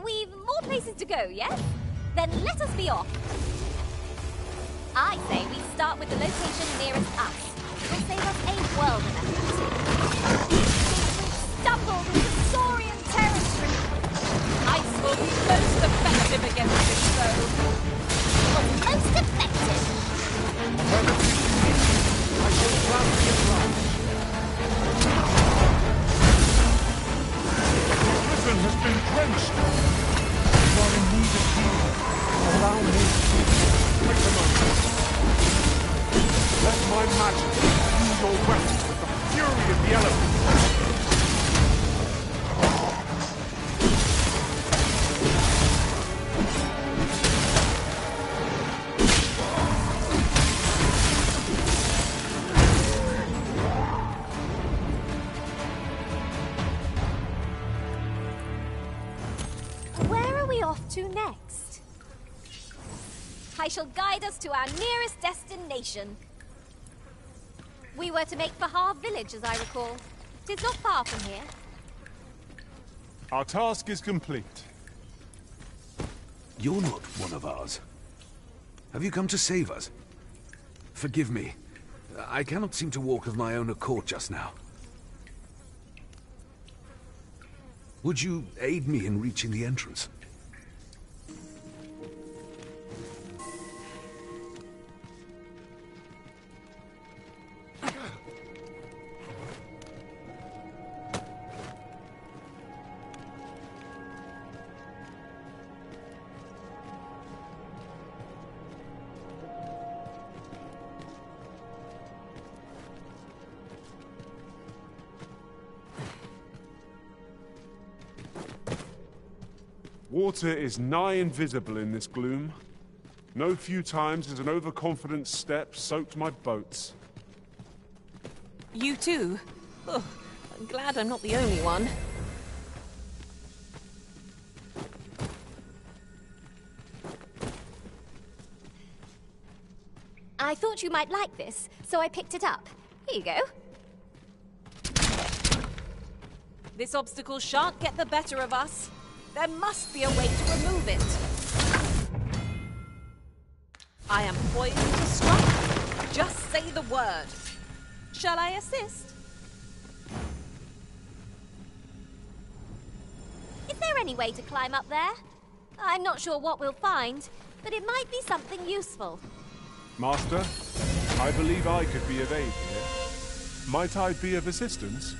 [SPEAKER 4] We've more places to go, yes? Then let us be off. I say we start with the location nearest us. It will save us a world of effort. We've stumbled into Saurian territory.
[SPEAKER 5] Ice will be most effective against this foe.
[SPEAKER 4] Was most effective.
[SPEAKER 11] I shall gladly oblige. The prison has been drenched. You are in need of healing. Allow me. Wait a moment. Let my magic imbue your weapon with the fury of the elements.
[SPEAKER 4] To next? I shall guide us to our nearest destination. We were to make for Harv Village, as I recall. It is not far from here.
[SPEAKER 11] Our task is complete.
[SPEAKER 10] You're not one of ours. Have you come to save us? Forgive me. I cannot seem to walk of my own accord just now. Would you aid me in reaching the entrance?
[SPEAKER 11] Water is nigh invisible in this gloom. No few times has an overconfident step soaked my boats.
[SPEAKER 5] You too? Oh, I'm glad I'm not the only one.
[SPEAKER 4] I thought you might like this, so I picked it up. Here you go.
[SPEAKER 5] This obstacle shan't get the better of us. There must be a way to remove it. I am poised to strike. Just say the word. Shall I assist?
[SPEAKER 4] Is there any way to climb up there? I'm not sure what we'll find, but it might be something useful.
[SPEAKER 11] Master, I believe I could be of aid here. Might I be of assistance?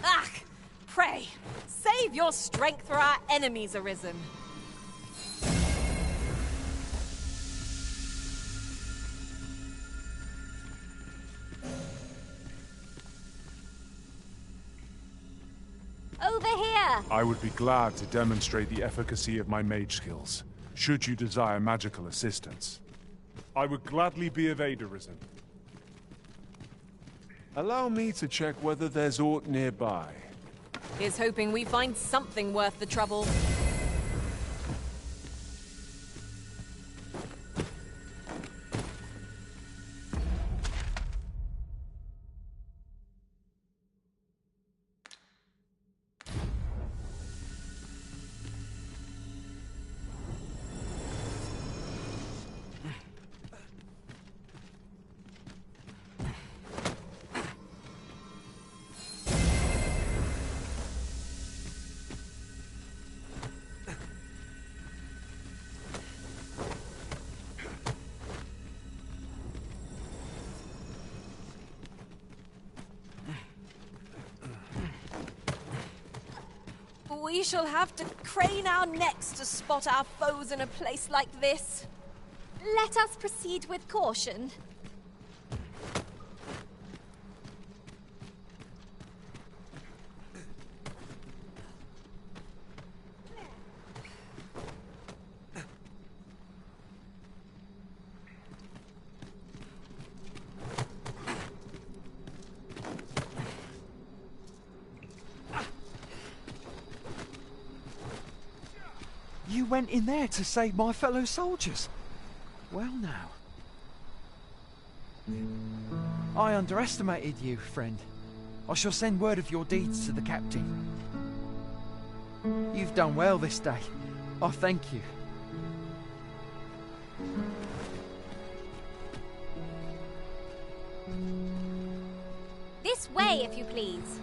[SPEAKER 5] Ah! Pray, save your strength for our enemies arisen.
[SPEAKER 4] Over here!
[SPEAKER 11] I would be glad to demonstrate the efficacy of my mage skills, should you desire magical assistance. I would gladly be of aid, Arisen. Allow me to check whether there's aught nearby.
[SPEAKER 5] Here's hoping we find something worth the trouble. We shall have to crane our necks to spot our foes in a place like this.
[SPEAKER 4] Let us proceed with caution.
[SPEAKER 6] You went in there to save my fellow soldiers. Well now. I underestimated you, friend. I shall send word of your deeds to the captain. You've done well this day. I thank you.
[SPEAKER 4] This way, if you please.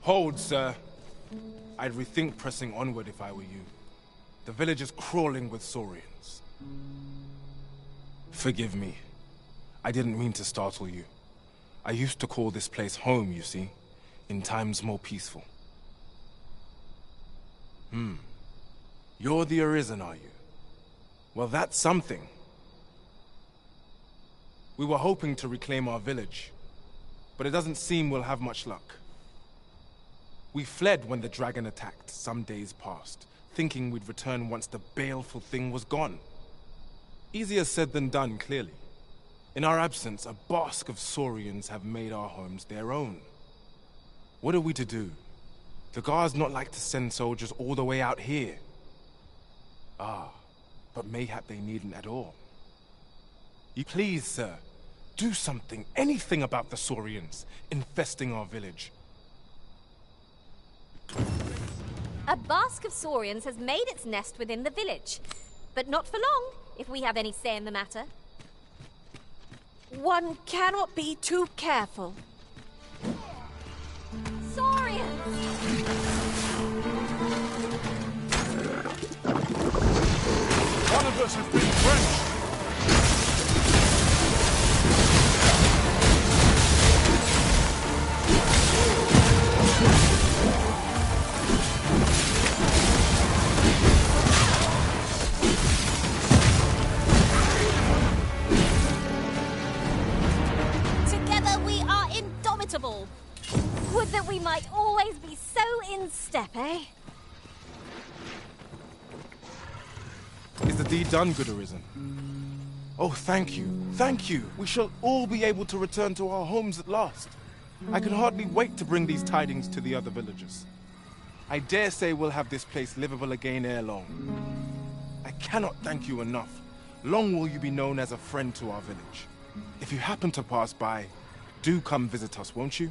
[SPEAKER 10] Hold, sir. I'd rethink pressing onward if I were you. The village is crawling with Saurians. Forgive me. I didn't mean to startle you. I used to call this place home, you see, in times more peaceful. You're the Arisen, are you? Well, that's something. We were hoping to reclaim our village, but it doesn't seem we'll have much luck. We fled when the dragon attacked some days past, thinking we'd return once the baleful thing was gone. Easier said than done, clearly. In our absence, a bask of Saurians have made our homes their own. What are we to do? The guards not like to send soldiers all the way out here. But mayhap they needn't at all. You please, sir, do something, anything about the Saurians infesting our village.
[SPEAKER 4] A bask of Saurians has made its nest within the village. But not for long, if we have any say in the matter.
[SPEAKER 5] One cannot be too careful.
[SPEAKER 4] Saurians!
[SPEAKER 11] One of us has been drenched!
[SPEAKER 4] Together we are indomitable. Would that we might always be so in step, eh?
[SPEAKER 10] Is the deed done, good Arisen? Oh, thank you, thank you. We shall all be able to return to our homes at last. I can hardly wait to bring these tidings to the other villagers. I dare say we'll have this place livable again ere long. I cannot thank you enough. Long will you be known as a friend to our village. If you happen to pass by, do come visit us, won't you?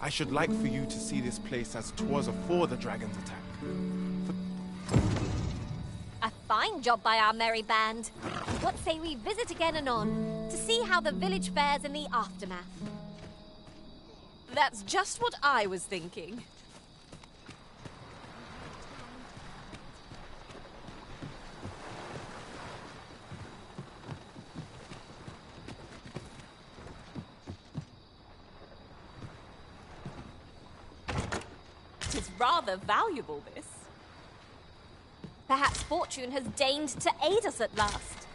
[SPEAKER 10] I should like for you to see this place as 'twas afore the dragon's attack.
[SPEAKER 4] A fine job by our merry band. What say we visit again anon, to see how the village fares in the aftermath?
[SPEAKER 5] That's just what I was thinking. Tis rather valuable, this.
[SPEAKER 4] Perhaps fortune has deigned to aid us at last.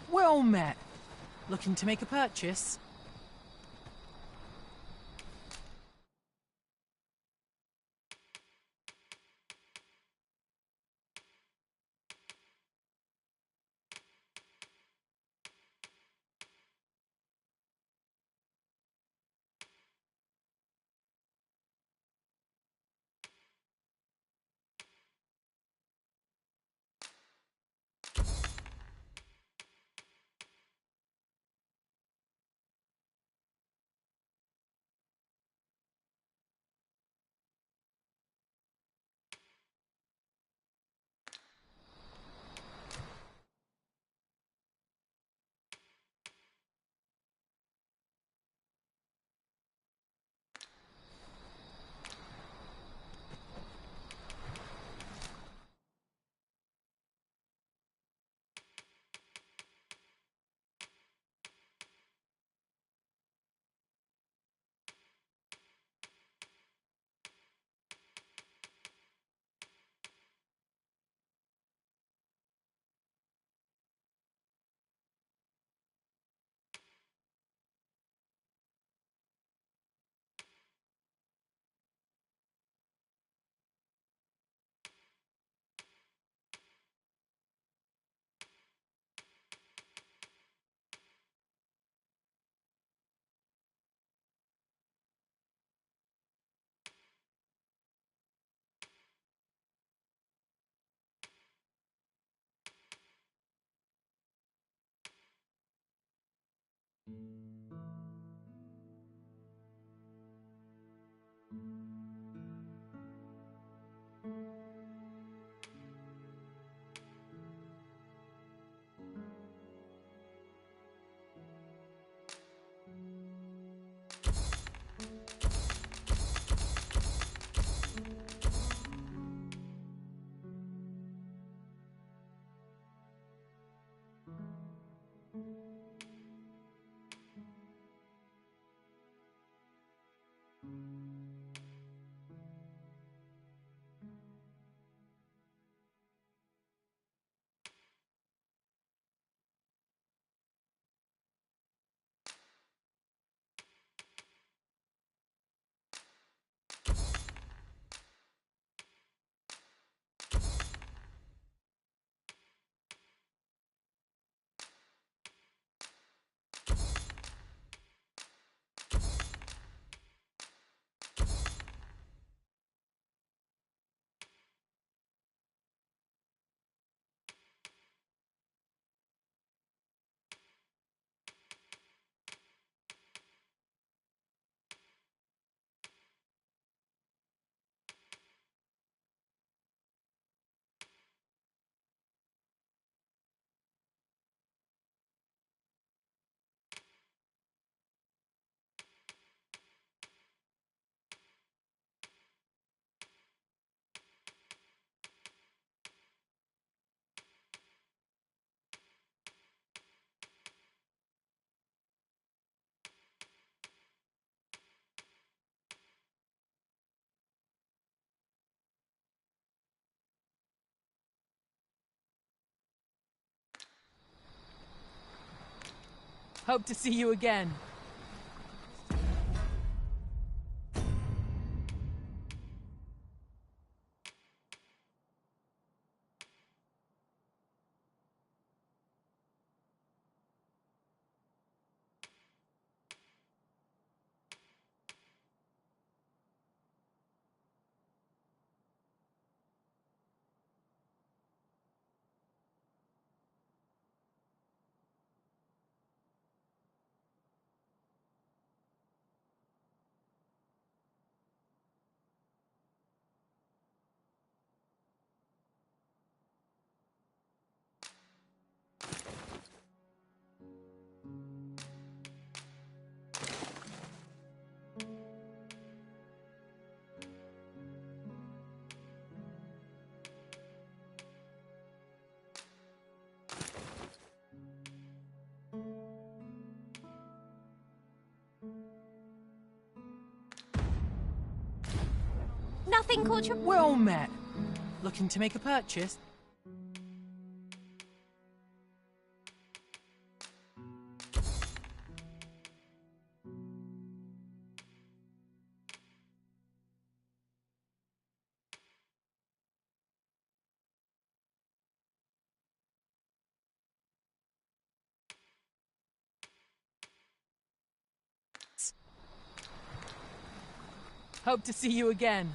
[SPEAKER 13] Well met. Looking to make a purchase? Hope to see you again.
[SPEAKER 4] Nothing caught your...
[SPEAKER 13] Well met. Looking to make a purchase? Hope to see you again.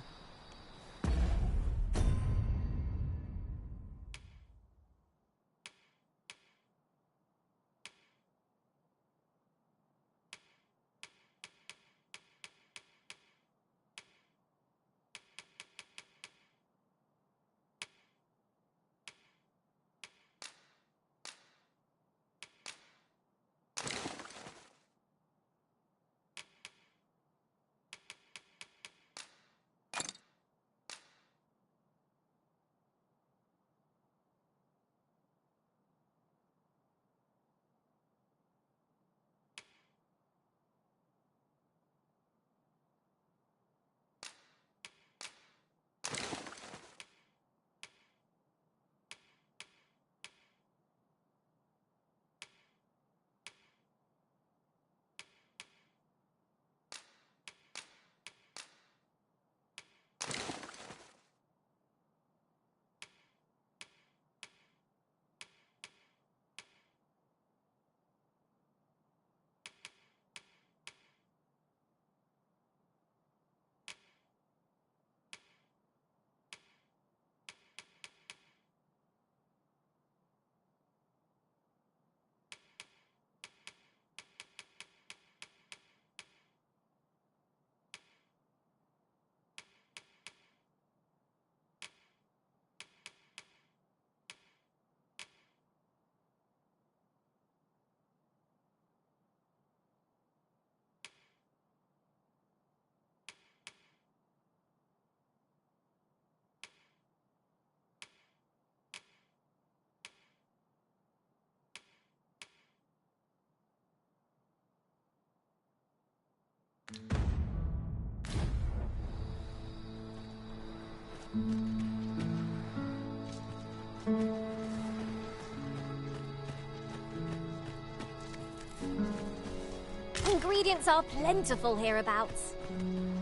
[SPEAKER 4] Ingredients are plentiful hereabouts.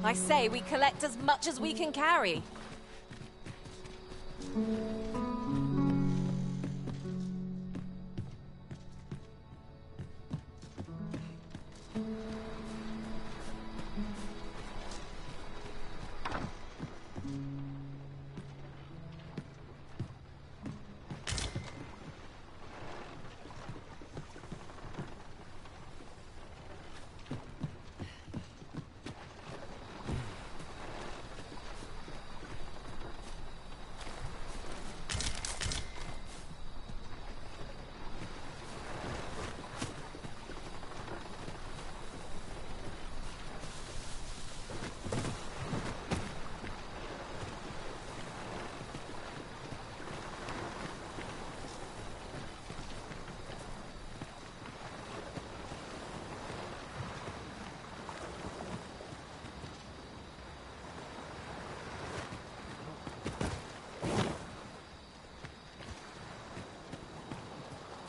[SPEAKER 5] I say we collect as much as we can carry.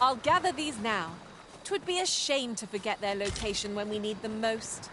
[SPEAKER 5] I'll gather these now. 'Twould be a shame to forget their location when we need them most.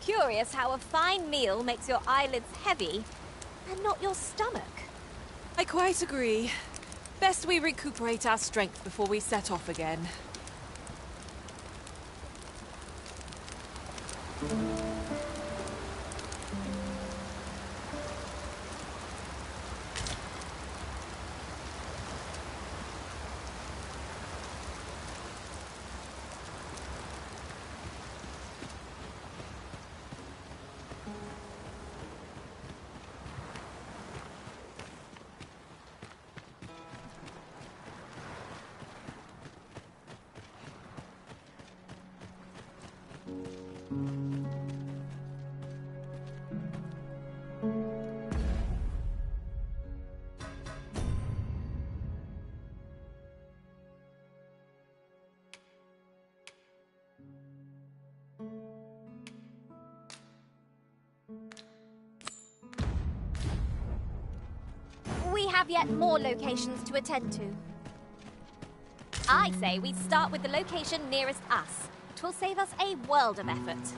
[SPEAKER 4] Curious how a fine meal makes your eyelids heavy and not your stomach.
[SPEAKER 5] I quite agree. Best we recuperate our strength before we set off again.
[SPEAKER 4] have yet more locations to attend to. I say we start with the location nearest us. 'Twill save us a world of effort.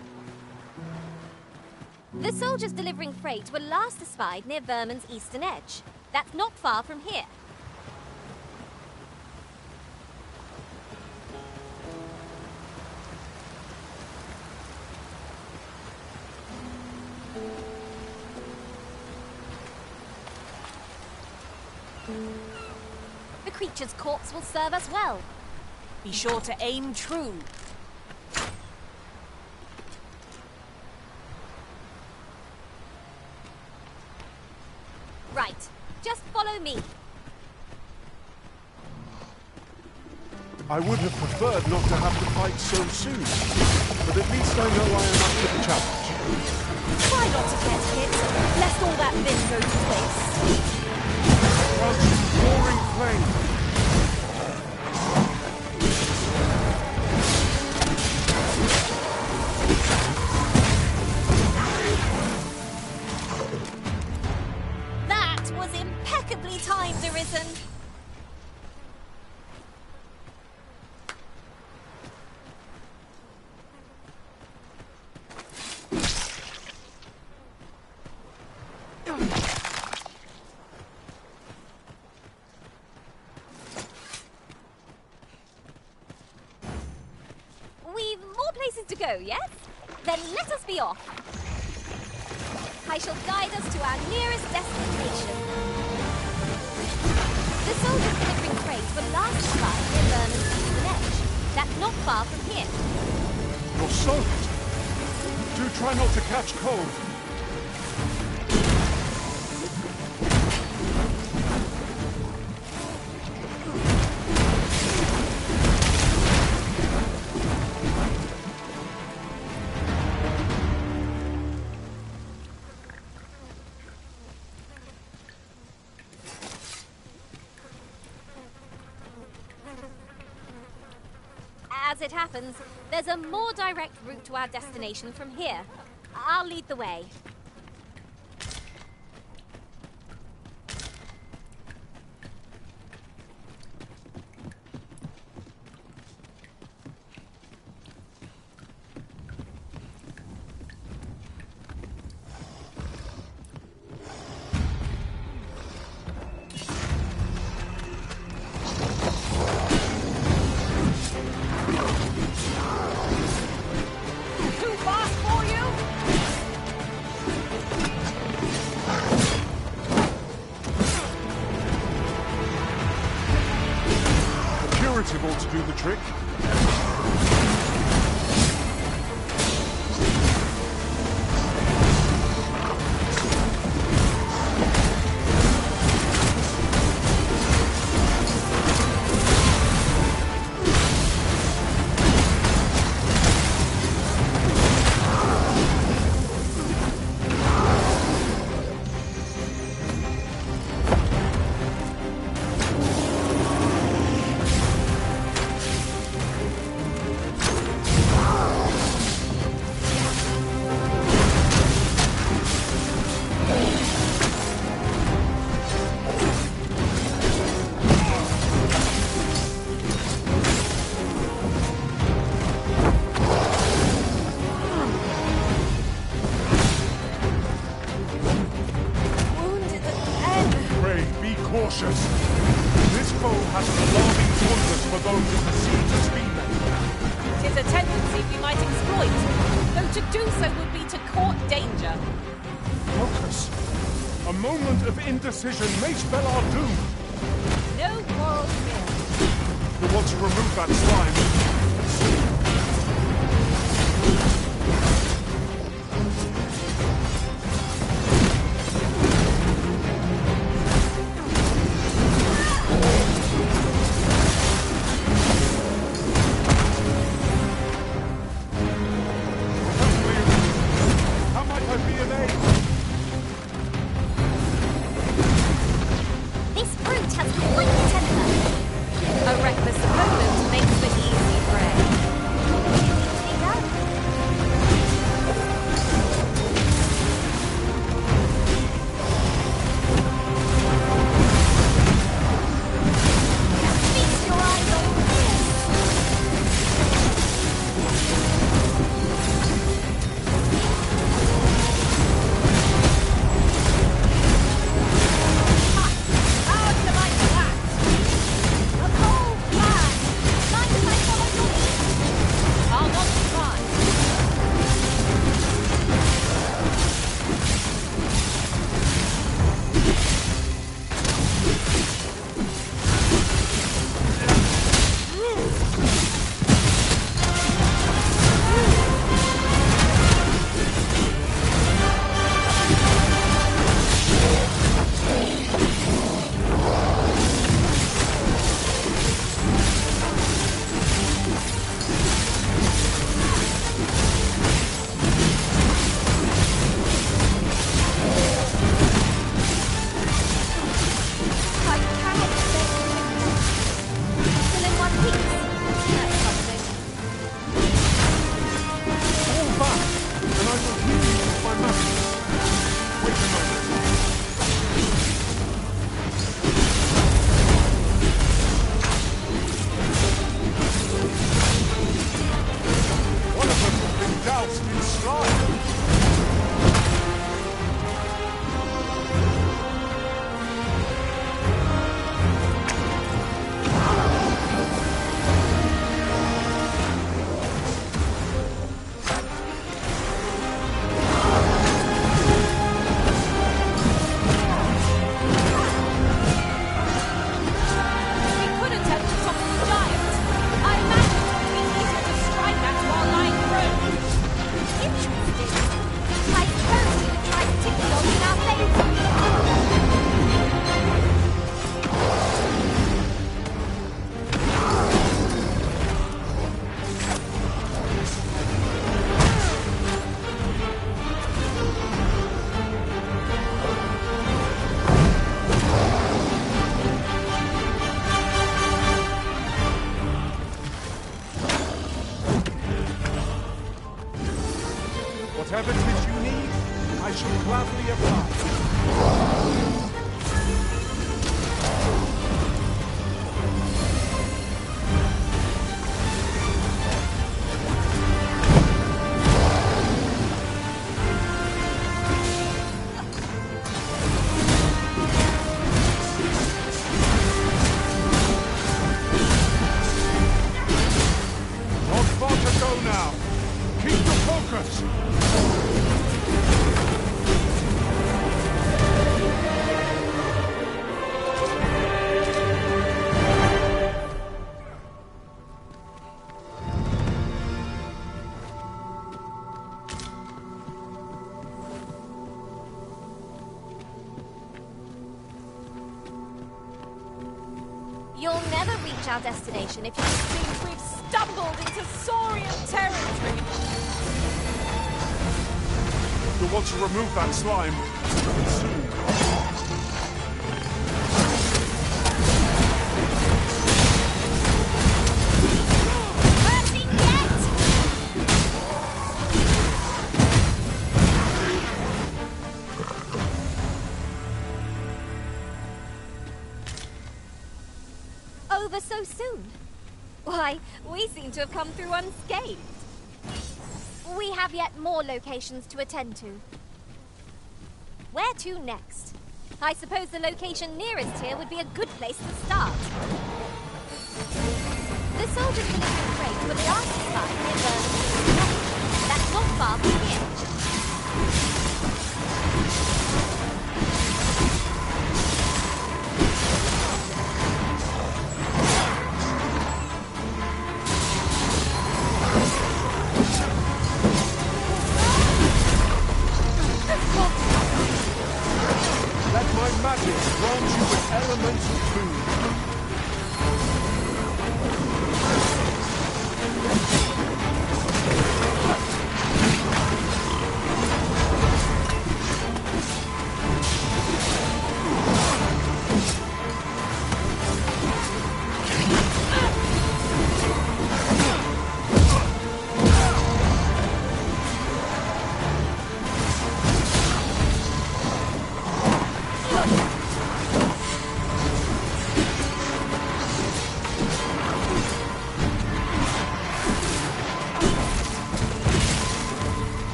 [SPEAKER 4] The soldiers delivering freight were last espied near Vermin's eastern edge. That's not far from here. The creature's corpse will serve us well.
[SPEAKER 1] Be sure to aim true.
[SPEAKER 4] Right. Just follow me.
[SPEAKER 11] I would have preferred not to have to fight so soon, but at least I know I am up to the challenge.
[SPEAKER 1] Try not to get hit, lest all that vim go to waste.
[SPEAKER 11] Crouching roaring flame.
[SPEAKER 4] That was impeccably timed, Arisen. We've more places to go, yes? Then let us be off. I shall guide us to our nearest destination. The soldiers delivering freight were last spied near Vermin's eastern edge. That's not far from here.
[SPEAKER 11] You're soaked. Do try not to catch cold.
[SPEAKER 4] As it happens, there's a more direct route to our destination from here. I'll lead the way.
[SPEAKER 1] Too fast for you?
[SPEAKER 11] The curative ought to do the trick.
[SPEAKER 1] Wounded again.
[SPEAKER 11] Pray, be cautious. This foe has an alarming fondness for those in the seas as female.
[SPEAKER 1] 'Tis a tendency we might exploit, though to do so would be to court danger.
[SPEAKER 11] Focus. A moment of indecision may spell our doom.
[SPEAKER 1] No moral fear.
[SPEAKER 11] You'll want to remove that slime. How might I be of aid?
[SPEAKER 4] This brute has quite the temper.
[SPEAKER 1] A reckless opponent makes for easy prey.
[SPEAKER 4] Easy to be done.
[SPEAKER 12] Whatever 'tis you need, I shall gladly apply. Not far to go now. Keep the focus.
[SPEAKER 4] You'll never reach our destination if you
[SPEAKER 5] Seems we've stumbled into Saurian territory.
[SPEAKER 12] You'll want to remove that slime soon.
[SPEAKER 4] Mercy yet! Over so soon? Why, we seem to have come through unscathed. We have yet more locations to attend to. Where to next? I suppose the location nearest here would be a good place to start. The soldiers delivering freight were last spotted near Berlin. That's not far from here.
[SPEAKER 12] Let my magic grant you with elemental food.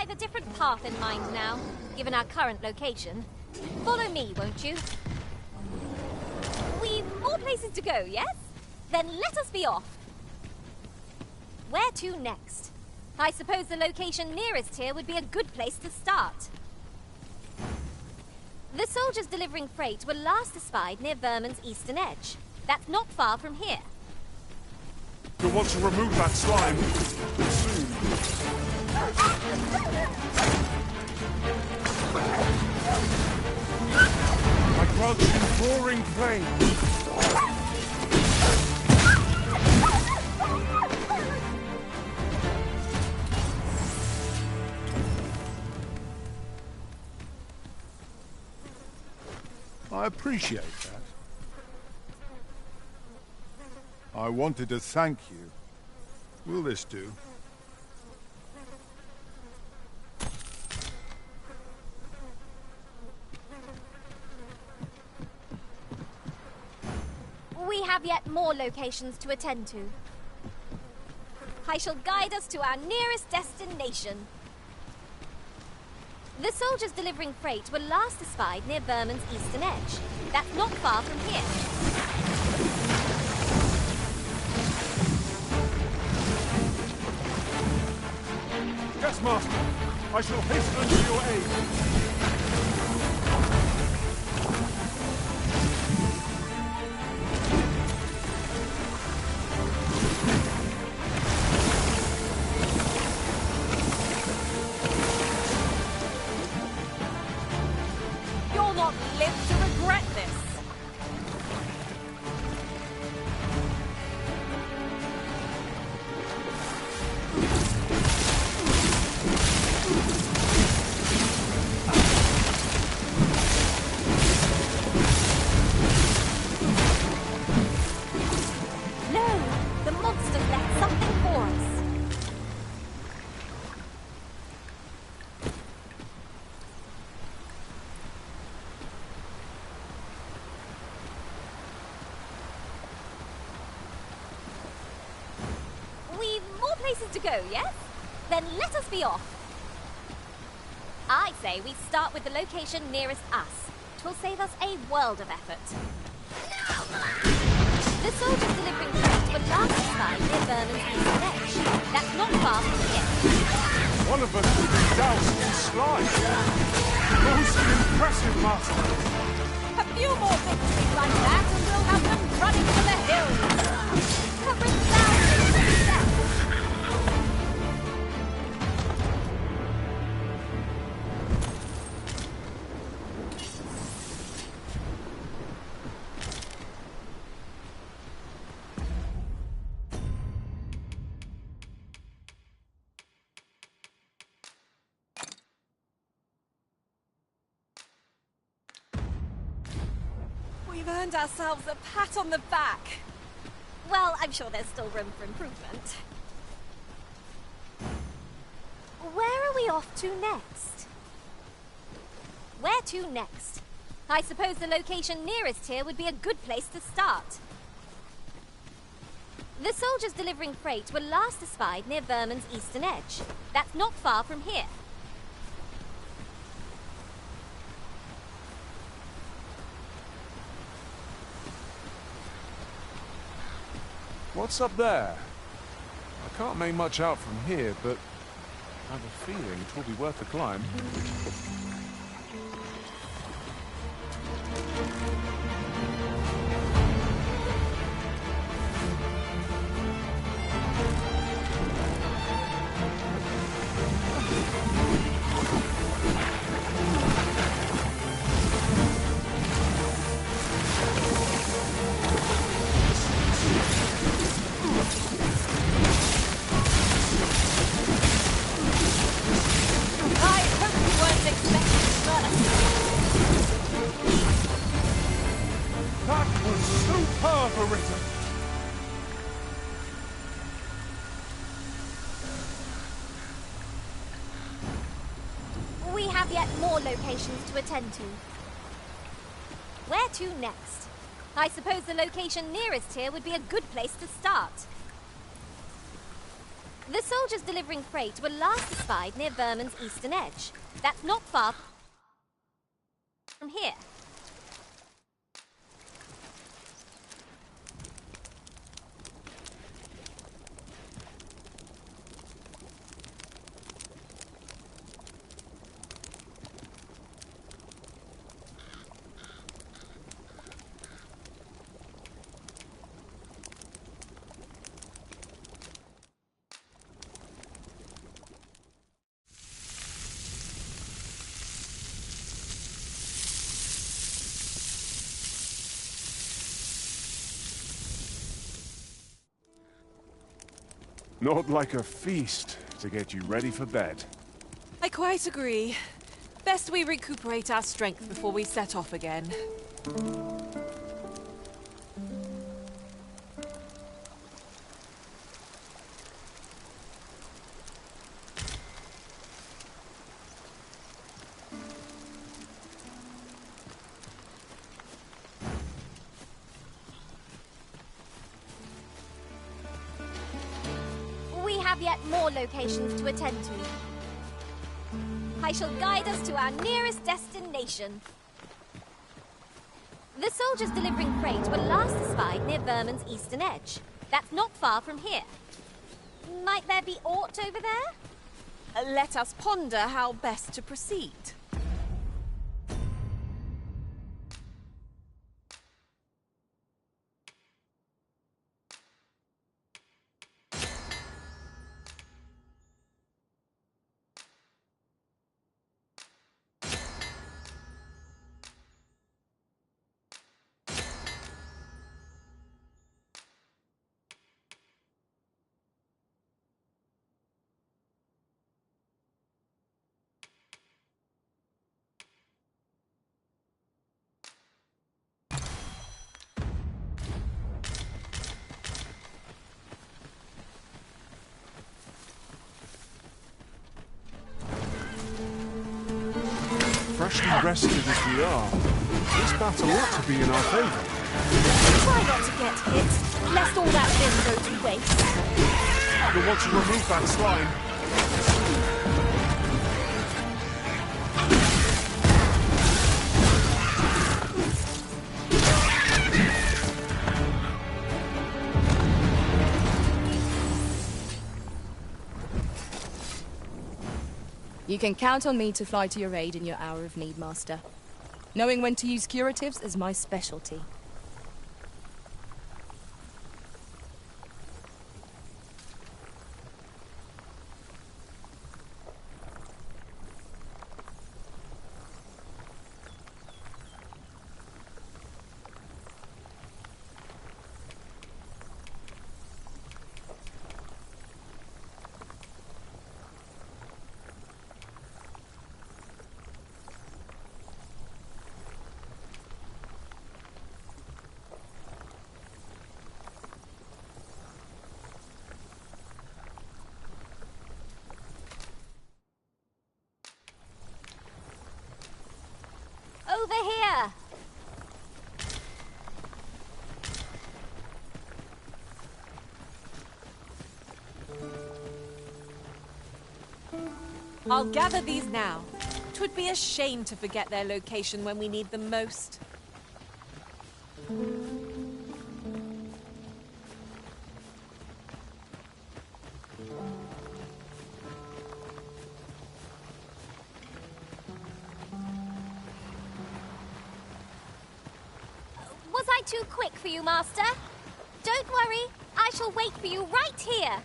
[SPEAKER 4] I've a different path in mind now, given our current location. Follow me, won't you? We've more places to go, yes? Then let us be off. Where to next? I suppose the location nearest here would be a good place to start. The soldiers delivering freight were last espied near Vermin's eastern edge. That's not far from here.
[SPEAKER 12] You'll want to remove that slime soon. I grant you roaring plain.
[SPEAKER 11] I appreciate that. I wanted to thank you. Will this do?
[SPEAKER 4] We have yet more locations to attend to. I shall guide us to our nearest destination. The soldiers delivering freight were last espied near Vermin's eastern edge. That's not far from here.
[SPEAKER 12] Yes, Master. I shall hasten to your aid.
[SPEAKER 5] You'll not live to regret this.
[SPEAKER 4] No! The monsters left something for us. We've more places to go, yes? Then let us be off. I say we start with the location nearest us. 'Twill save us a world of effort. The soldiers delivering freight were last spied near Vermin's eastern edge. That's not far from here.
[SPEAKER 12] One of us will be doused in slime. Most impressive, Master.
[SPEAKER 5] A few more victories like that and we'll have them running for the hills.
[SPEAKER 4] Covering thousands of steps.
[SPEAKER 5] We've earned ourselves a pat on the back.
[SPEAKER 4] Well, I'm sure there's still room for improvement. Where are we off to next? Where to next? I suppose the location nearest here would be a good place to start. The soldiers delivering freight were last espied near Vermin's eastern edge. That's not far from here.
[SPEAKER 12] What's up there? I can't make much out from here, but I have a feeling it will be worth the climb.
[SPEAKER 5] I hope you weren't expecting first.
[SPEAKER 12] That was superb, Arisen!
[SPEAKER 4] We have yet more locations to attend to. Where to next? I suppose the location nearest here would be a good place to start. The soldiers delivering freight were last espied near Vermin's eastern edge. That's not far from here.
[SPEAKER 12] Not like a feast to get you ready for bed.
[SPEAKER 5] I quite agree. Best we recuperate our strength before we set off again.
[SPEAKER 4] We have yet more locations to attend to. I shall guide us to our nearest destination. The soldiers delivering freight were last espied near Vermin's eastern edge. That's not far from here. Might there be aught over there?
[SPEAKER 5] Let us ponder how best to proceed.
[SPEAKER 12] Freshly rested as we are, this battle ought to be in our favour.
[SPEAKER 5] Try not to get hit, lest all that vim go to waste.
[SPEAKER 12] You'll want to remove that slime.
[SPEAKER 14] You can count on me to fly to your aid in your hour of need, Master. Knowing when to use curatives is my specialty.
[SPEAKER 4] Over here!
[SPEAKER 5] I'll gather these now. 'Twould be a shame to forget their location when we need them most.
[SPEAKER 4] Was I too quick for you, Master? Don't worry, I shall wait for you right here.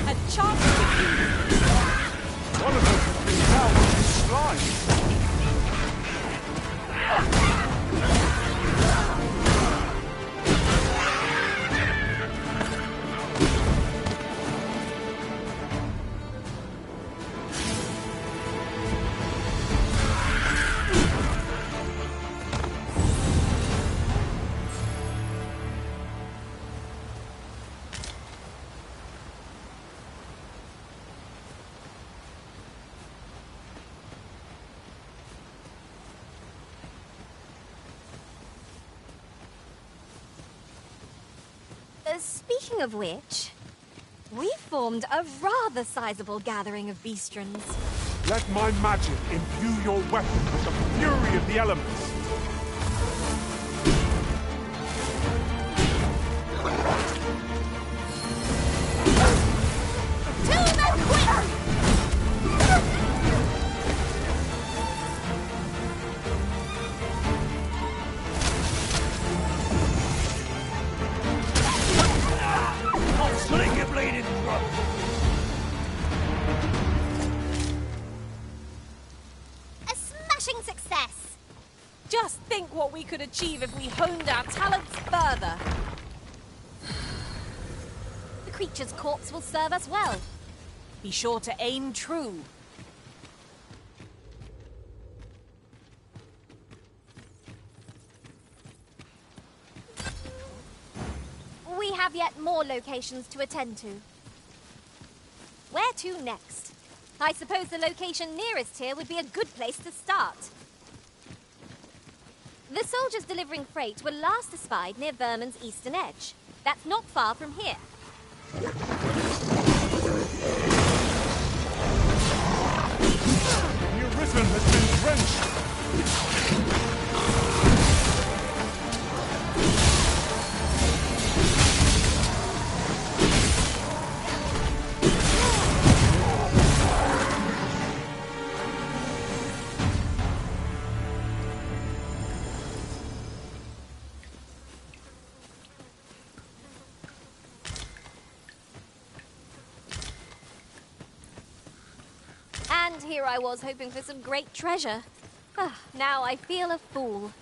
[SPEAKER 5] A chance to
[SPEAKER 12] One of them has been down with the slime.
[SPEAKER 4] Speaking of which, we formed a rather sizable gathering of beastrons.
[SPEAKER 11] Let my magic imbue your weapon with the fury of the elements.
[SPEAKER 4] To the quick!
[SPEAKER 6] I'll slit your bleeding throat!
[SPEAKER 4] A smashing success!
[SPEAKER 5] Just think what we could achieve if we honed our talents further.
[SPEAKER 4] The creature's corpse will serve us well.
[SPEAKER 5] Be sure to aim true.
[SPEAKER 4] We have yet more locations to attend to. Where to next? I suppose the location nearest here would be a good place to start. The soldiers delivering freight were last espied near Vermin's eastern edge. That's not far from here.
[SPEAKER 11] The Arisen has been drenched!
[SPEAKER 4] And here I was hoping for some great treasure. Ah, now I feel a fool.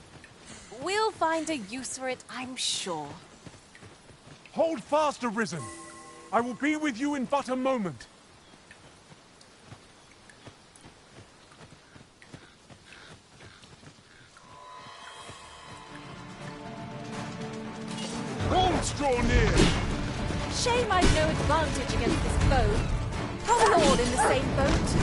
[SPEAKER 5] We'll find a use for it, I'm sure.
[SPEAKER 11] Hold fast, Arisen! I will be with you in but a moment. Wolves draw near!
[SPEAKER 5] Shame I've no advantage against this foe. Are we all in the same boat?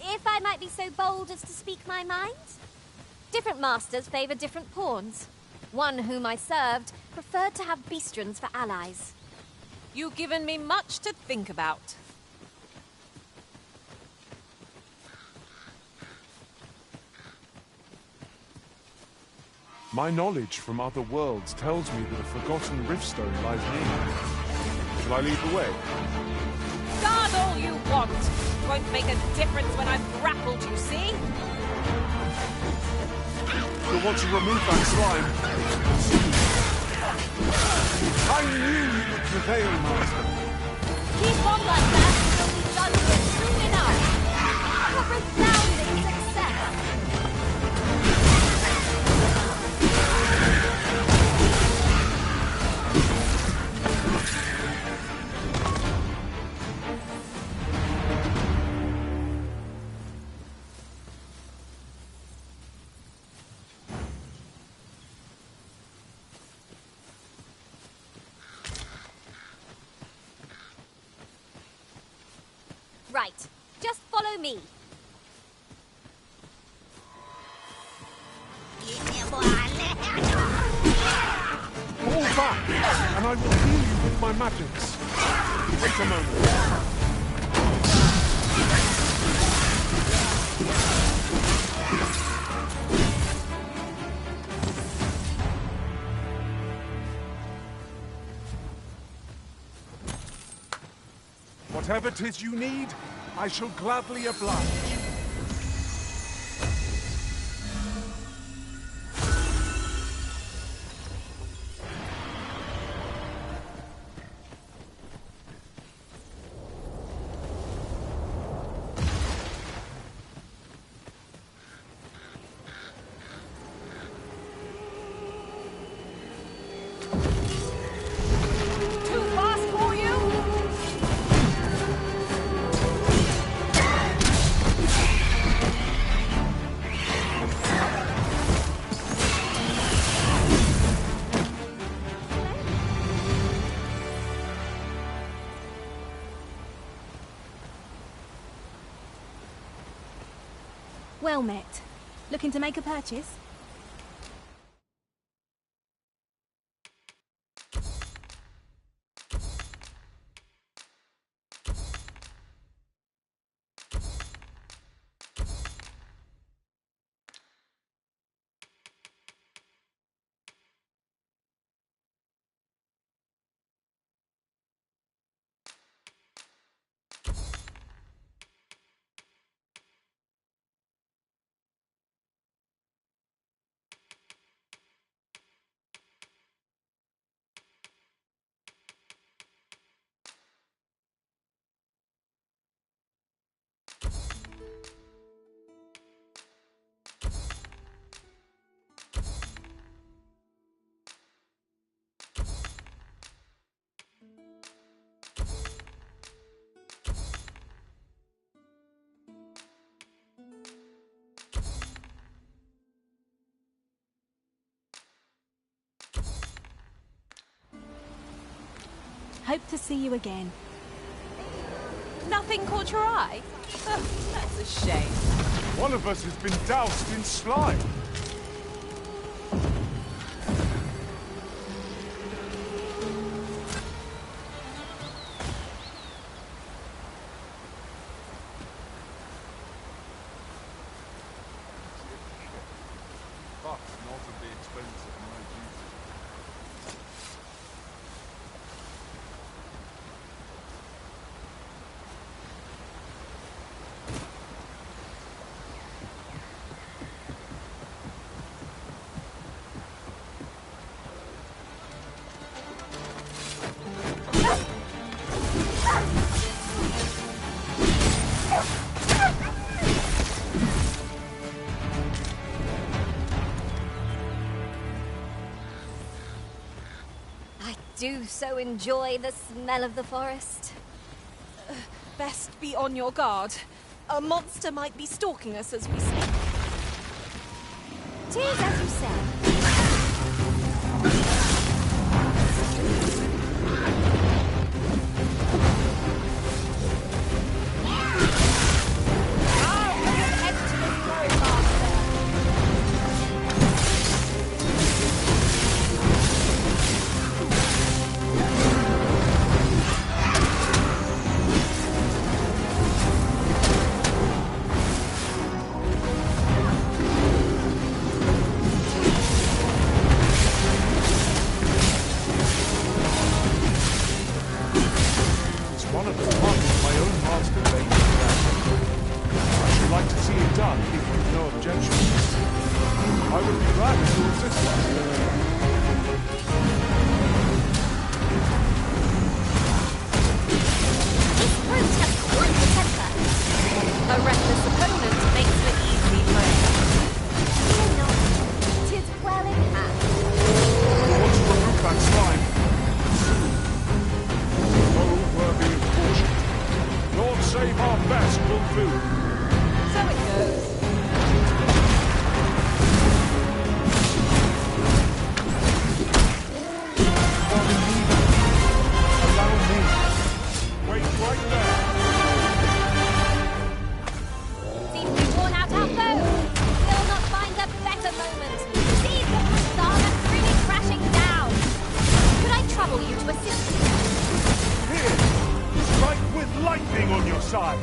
[SPEAKER 4] If I might be so bold as to speak my mind? Different masters favor different pawns. One whom I served preferred to have beastrons for allies.
[SPEAKER 5] You've given me much to think about.
[SPEAKER 12] My knowledge from other worlds tells me that a forgotten riftstone lies near. Shall I lead the way?
[SPEAKER 5] Guard all you want. Won't make a difference when I've grappled you, see?
[SPEAKER 12] You'll want to remove that slime.
[SPEAKER 11] I knew you would prevail, Master.
[SPEAKER 4] Keep on like that, and you'll be done with soon enough. A resounding success. Right. Just follow me.
[SPEAKER 11] Fall back, and I will heal you with my magics. Wait a moment. Whatever 'tis you need, I shall gladly oblige.
[SPEAKER 5] Too fast for you?
[SPEAKER 15] Well met. Looking to make a purchase? Hope to see you again.
[SPEAKER 5] Nothing caught your eye? Oh, that's a shame.
[SPEAKER 12] One of us has been doused in slime.
[SPEAKER 11] But not at the expense of my duty.
[SPEAKER 4] I do so enjoy the smell of the forest.
[SPEAKER 5] Best be on your guard. A monster might be stalking us as we speak.
[SPEAKER 4] Tis as you say.
[SPEAKER 12] One of the parts my own master laid down. I should like to see it done if you've no objections. I would be glad to assist
[SPEAKER 4] This brute has quite a temper. A reckless opponent makes for easy prey. Fear not, 'tis well in hand.
[SPEAKER 12] You want to remove that slime? Worthy of caution. Lord save our best will do.
[SPEAKER 5] So it goes.
[SPEAKER 12] Allow me. Wait right there.
[SPEAKER 4] Seems we've worn out our foe. Will not find a better moment. See the Saga really crashing down. Could I trouble you to assist me?
[SPEAKER 12] Here, strike with lightning on your side.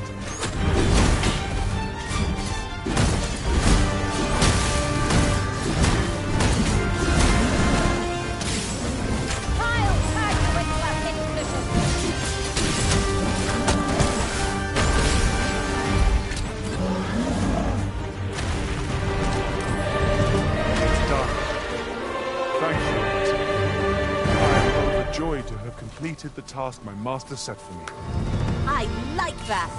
[SPEAKER 4] I'll turn you into a pincushion.
[SPEAKER 12] It's done. Thank you. I am overjoyed to have completed the task my master set for me.
[SPEAKER 5] I like that.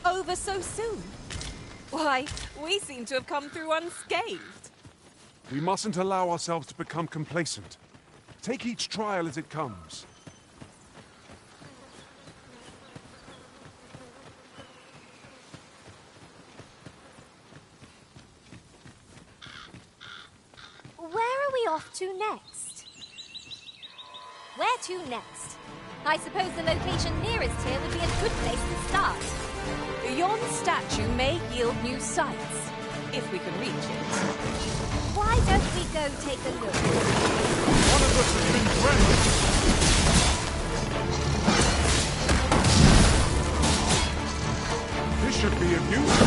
[SPEAKER 5] Over so soon? Why, we seem to have come through unscathed.
[SPEAKER 12] We mustn't allow ourselves to become complacent. Take each trial as it comes.
[SPEAKER 4] Where are we off to next? Where to next? I suppose the location nearest here would be a good place to start.
[SPEAKER 5] Yon statue may yield new sights, if we can reach it.
[SPEAKER 4] Why don't we go take a look?
[SPEAKER 12] One of us has been drenched. This should be of use.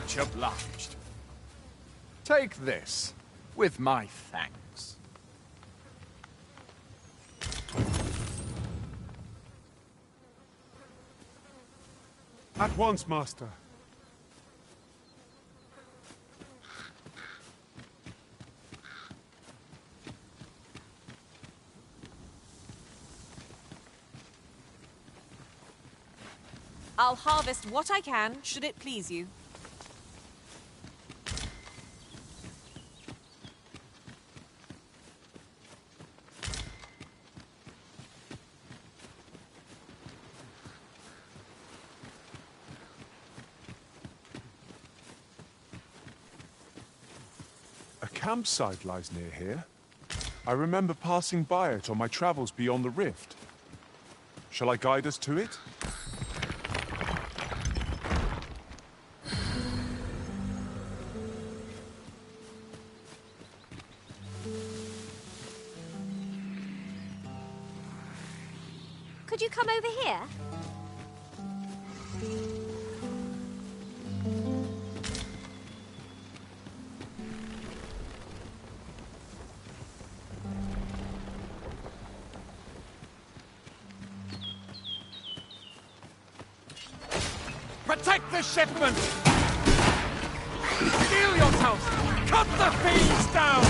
[SPEAKER 16] Much obliged. Take this, with my thanks.
[SPEAKER 12] At once, Master.
[SPEAKER 5] I'll harvest what I can, should it please you.
[SPEAKER 12] A campsite lies near here. I remember passing by it on my travels beyond the rift. Shall I guide us to it?
[SPEAKER 4] Could you come over here?
[SPEAKER 16] Protect the shipment! Steel yourselves! Cut the fiends down!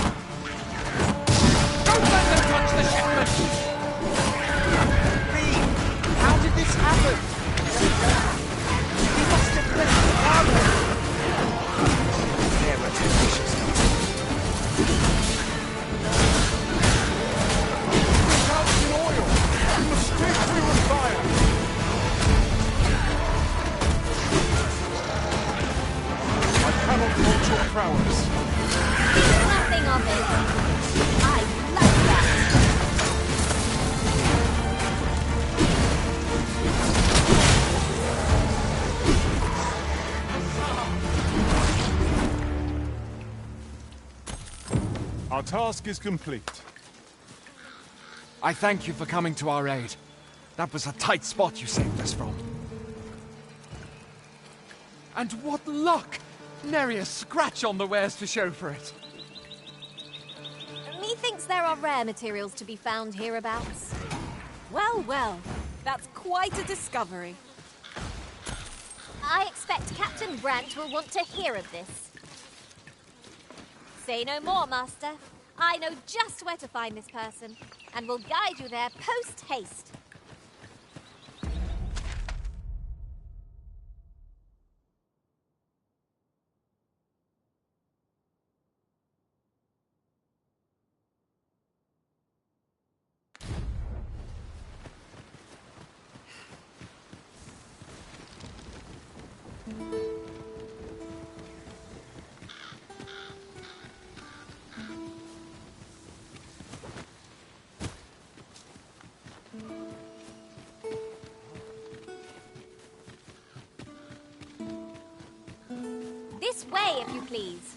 [SPEAKER 16] Don't let them touch the shipment!
[SPEAKER 6] How did this happen? He must have left the cargo. They're a vicious
[SPEAKER 12] Without the oil! You mistake me with fire! I cannot hold your prowess.
[SPEAKER 4] Nothing of it. I like that.
[SPEAKER 12] Our task is complete.
[SPEAKER 16] I thank you for coming to our aid. That was a tight spot you saved us from. And what luck! Nary a scratch on the wares to show for it.
[SPEAKER 4] Methinks there are rare materials to be found hereabouts.
[SPEAKER 5] Well, well, that's quite a discovery.
[SPEAKER 4] I expect Captain Brant will want to hear of this. Say no more, Master. I know just where to find this person, and will guide you there post-haste. This way, if you please.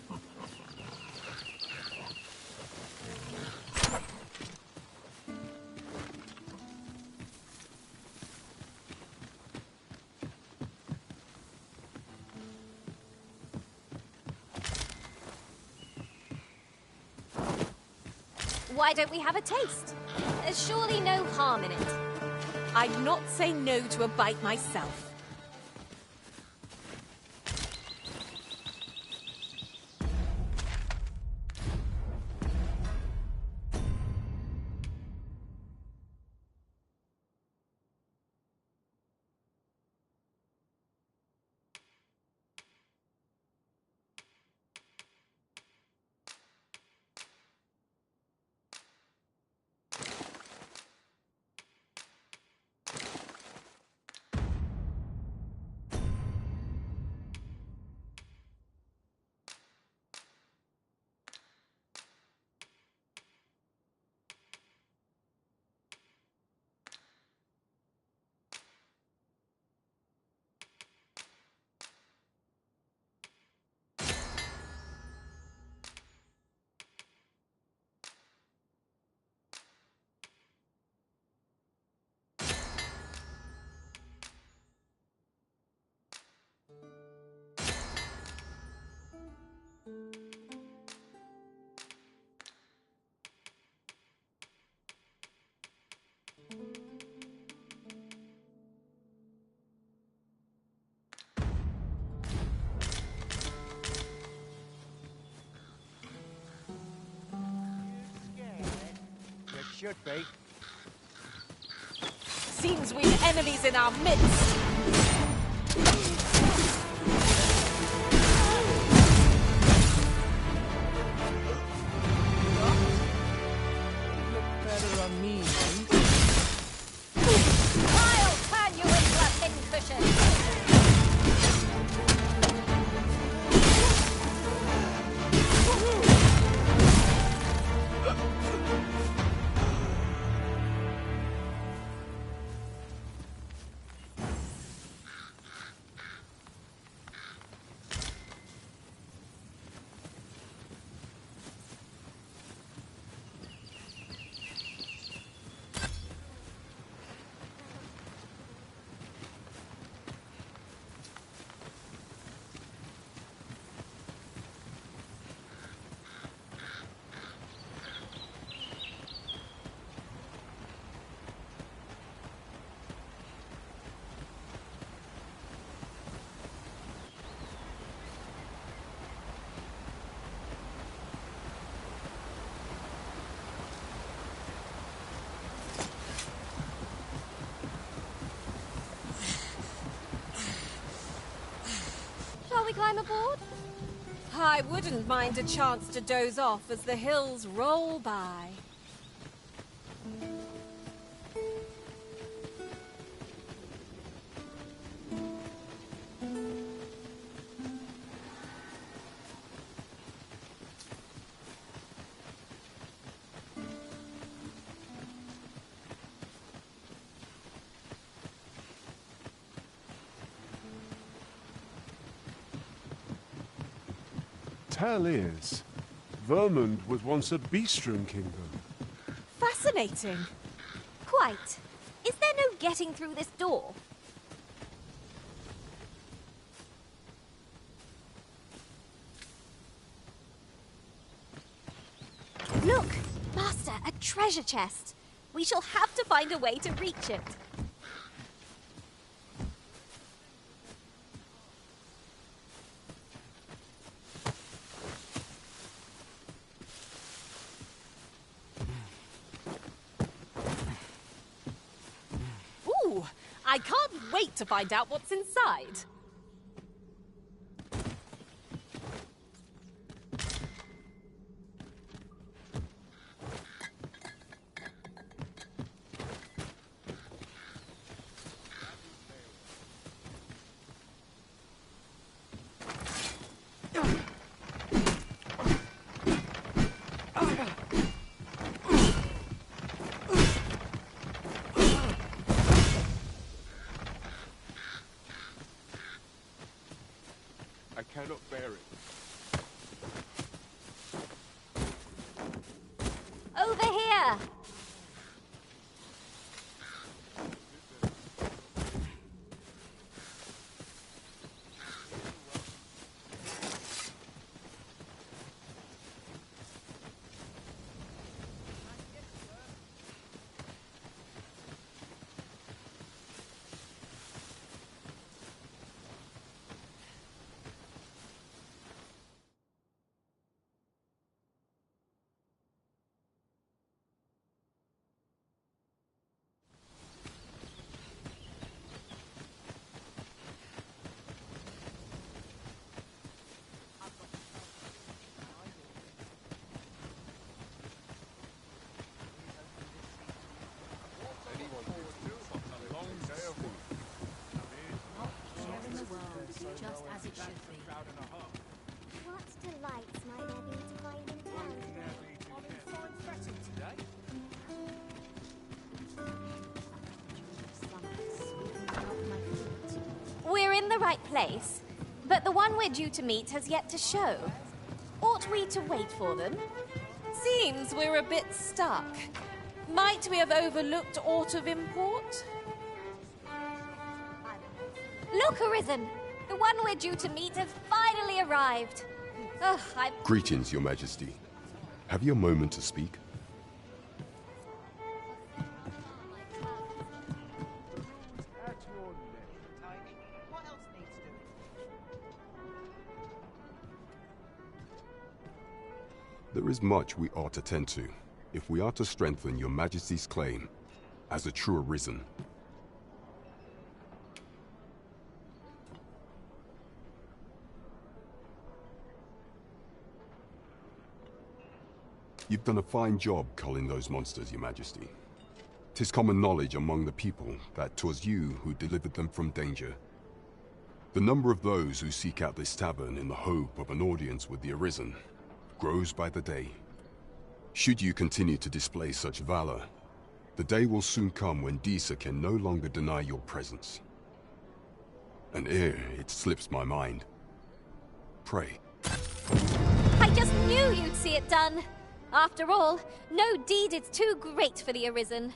[SPEAKER 4] Why don't we have a taste? There's surely no harm in it.
[SPEAKER 5] I'd not say no to a bite myself.
[SPEAKER 6] should be.
[SPEAKER 5] Seems we've enemies in our midst.
[SPEAKER 13] Better on me.
[SPEAKER 4] I'll turn you into a pincushion. Shall we climb aboard?
[SPEAKER 5] I wouldn't mind a chance to doze off as the hills roll by.
[SPEAKER 12] Tell is, Vermund was once a beastren kingdom.
[SPEAKER 5] Fascinating.
[SPEAKER 4] Quite. Is there no getting through this door? Look! Master, a treasure chest. We shall have to find a way to reach it.
[SPEAKER 5] Ooh, I can't wait to find out what's inside.
[SPEAKER 12] I cannot bear it.
[SPEAKER 4] Over here!
[SPEAKER 1] Just as it should be.
[SPEAKER 4] What delights might there be to find in town?
[SPEAKER 6] I'm in fine fettle today.
[SPEAKER 4] We're in the right place, but the one we're due to meet has yet to show. Ought we to wait for them?
[SPEAKER 5] Seems we're a bit stuck. Might we have overlooked aught of import?
[SPEAKER 4] Look, Arisen! The one we're due to meet has finally arrived. Ugh,
[SPEAKER 17] Greetings, Your Majesty. Have you a moment to speak? There is much we ought to tend to. if we are to strengthen your Majesty's claim as a true Arisen. You've done a fine job culling those monsters, Your Majesty. 'Tis common knowledge among the people that 'twas you who delivered them from danger. The number of those who seek out this tavern in the hope of an audience with the Arisen grows by the day. Should you continue to display such valor, the day will soon come when Disa can no longer deny your presence. And ere it slips my mind, pray.
[SPEAKER 4] I just knew you'd see it done. After all, no deed is too great for the Arisen.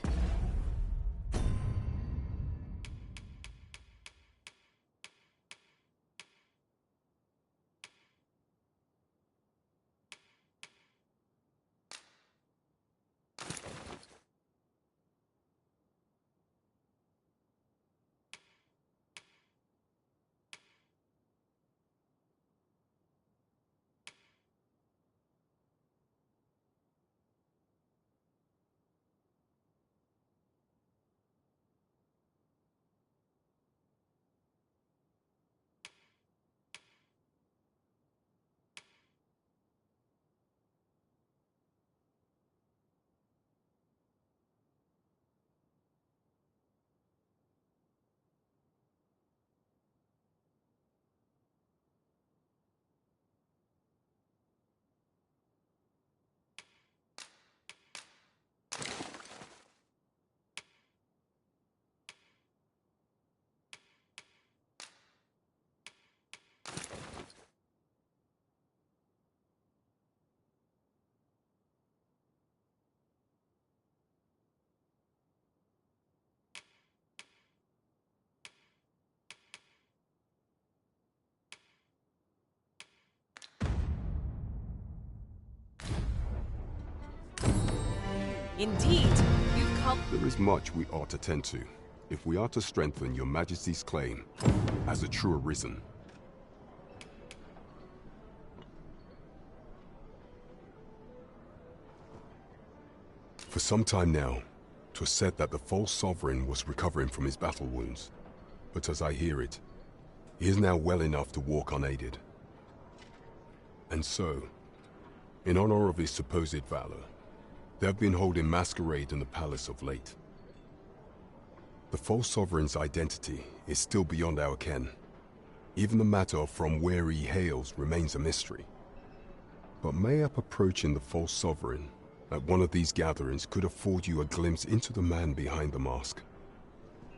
[SPEAKER 5] Indeed, you've come...
[SPEAKER 17] There is much we ought to tend to, if we are to strengthen your Majesty's claim as a true Arisen. For some time now, 'twas said that the false sovereign was recovering from his battle wounds, but as I hear it, he is now well enough to walk unaided. And so, in honor of his supposed valor, they have been holding masquerade in the palace of late. The false sovereign's identity is still beyond our ken. Even the matter of from where he hails remains a mystery. But mayhap approaching the false sovereign at one of these gatherings could afford you a glimpse into the man behind the mask.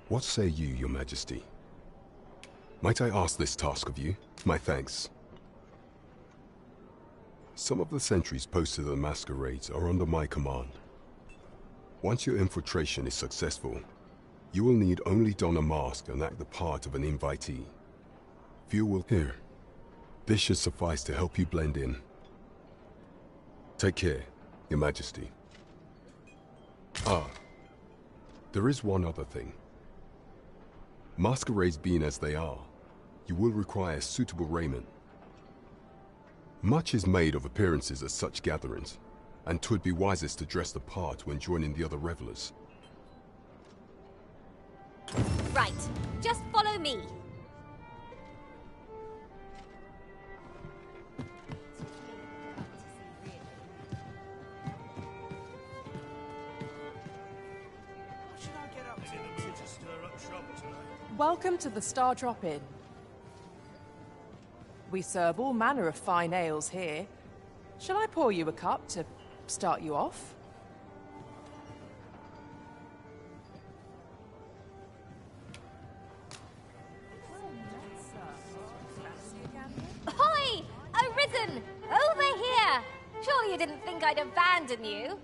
[SPEAKER 17] What say you, Your Majesty? Might I ask this task of you? My thanks. Some of the sentries posted at the masquerades are under my command. Once your infiltration is successful, you will need only don a mask and act the part of an invitee. Few will... Here. This should suffice to help you blend in. Take care, Your Majesty. Ah, there is one other thing. Masquerades being as they are, you will require suitable raiment. Much is made of appearances at such gatherings, and 'twould be wisest to dress the part when joining the other revelers.
[SPEAKER 4] Right, just follow me.
[SPEAKER 18] Welcome to the Star Drop Inn. We serve all manner of fine ales here. Shall I pour you a cup to start you off?
[SPEAKER 4] Ahoy! Arisen! Over here! Surely you didn't think I'd abandon you?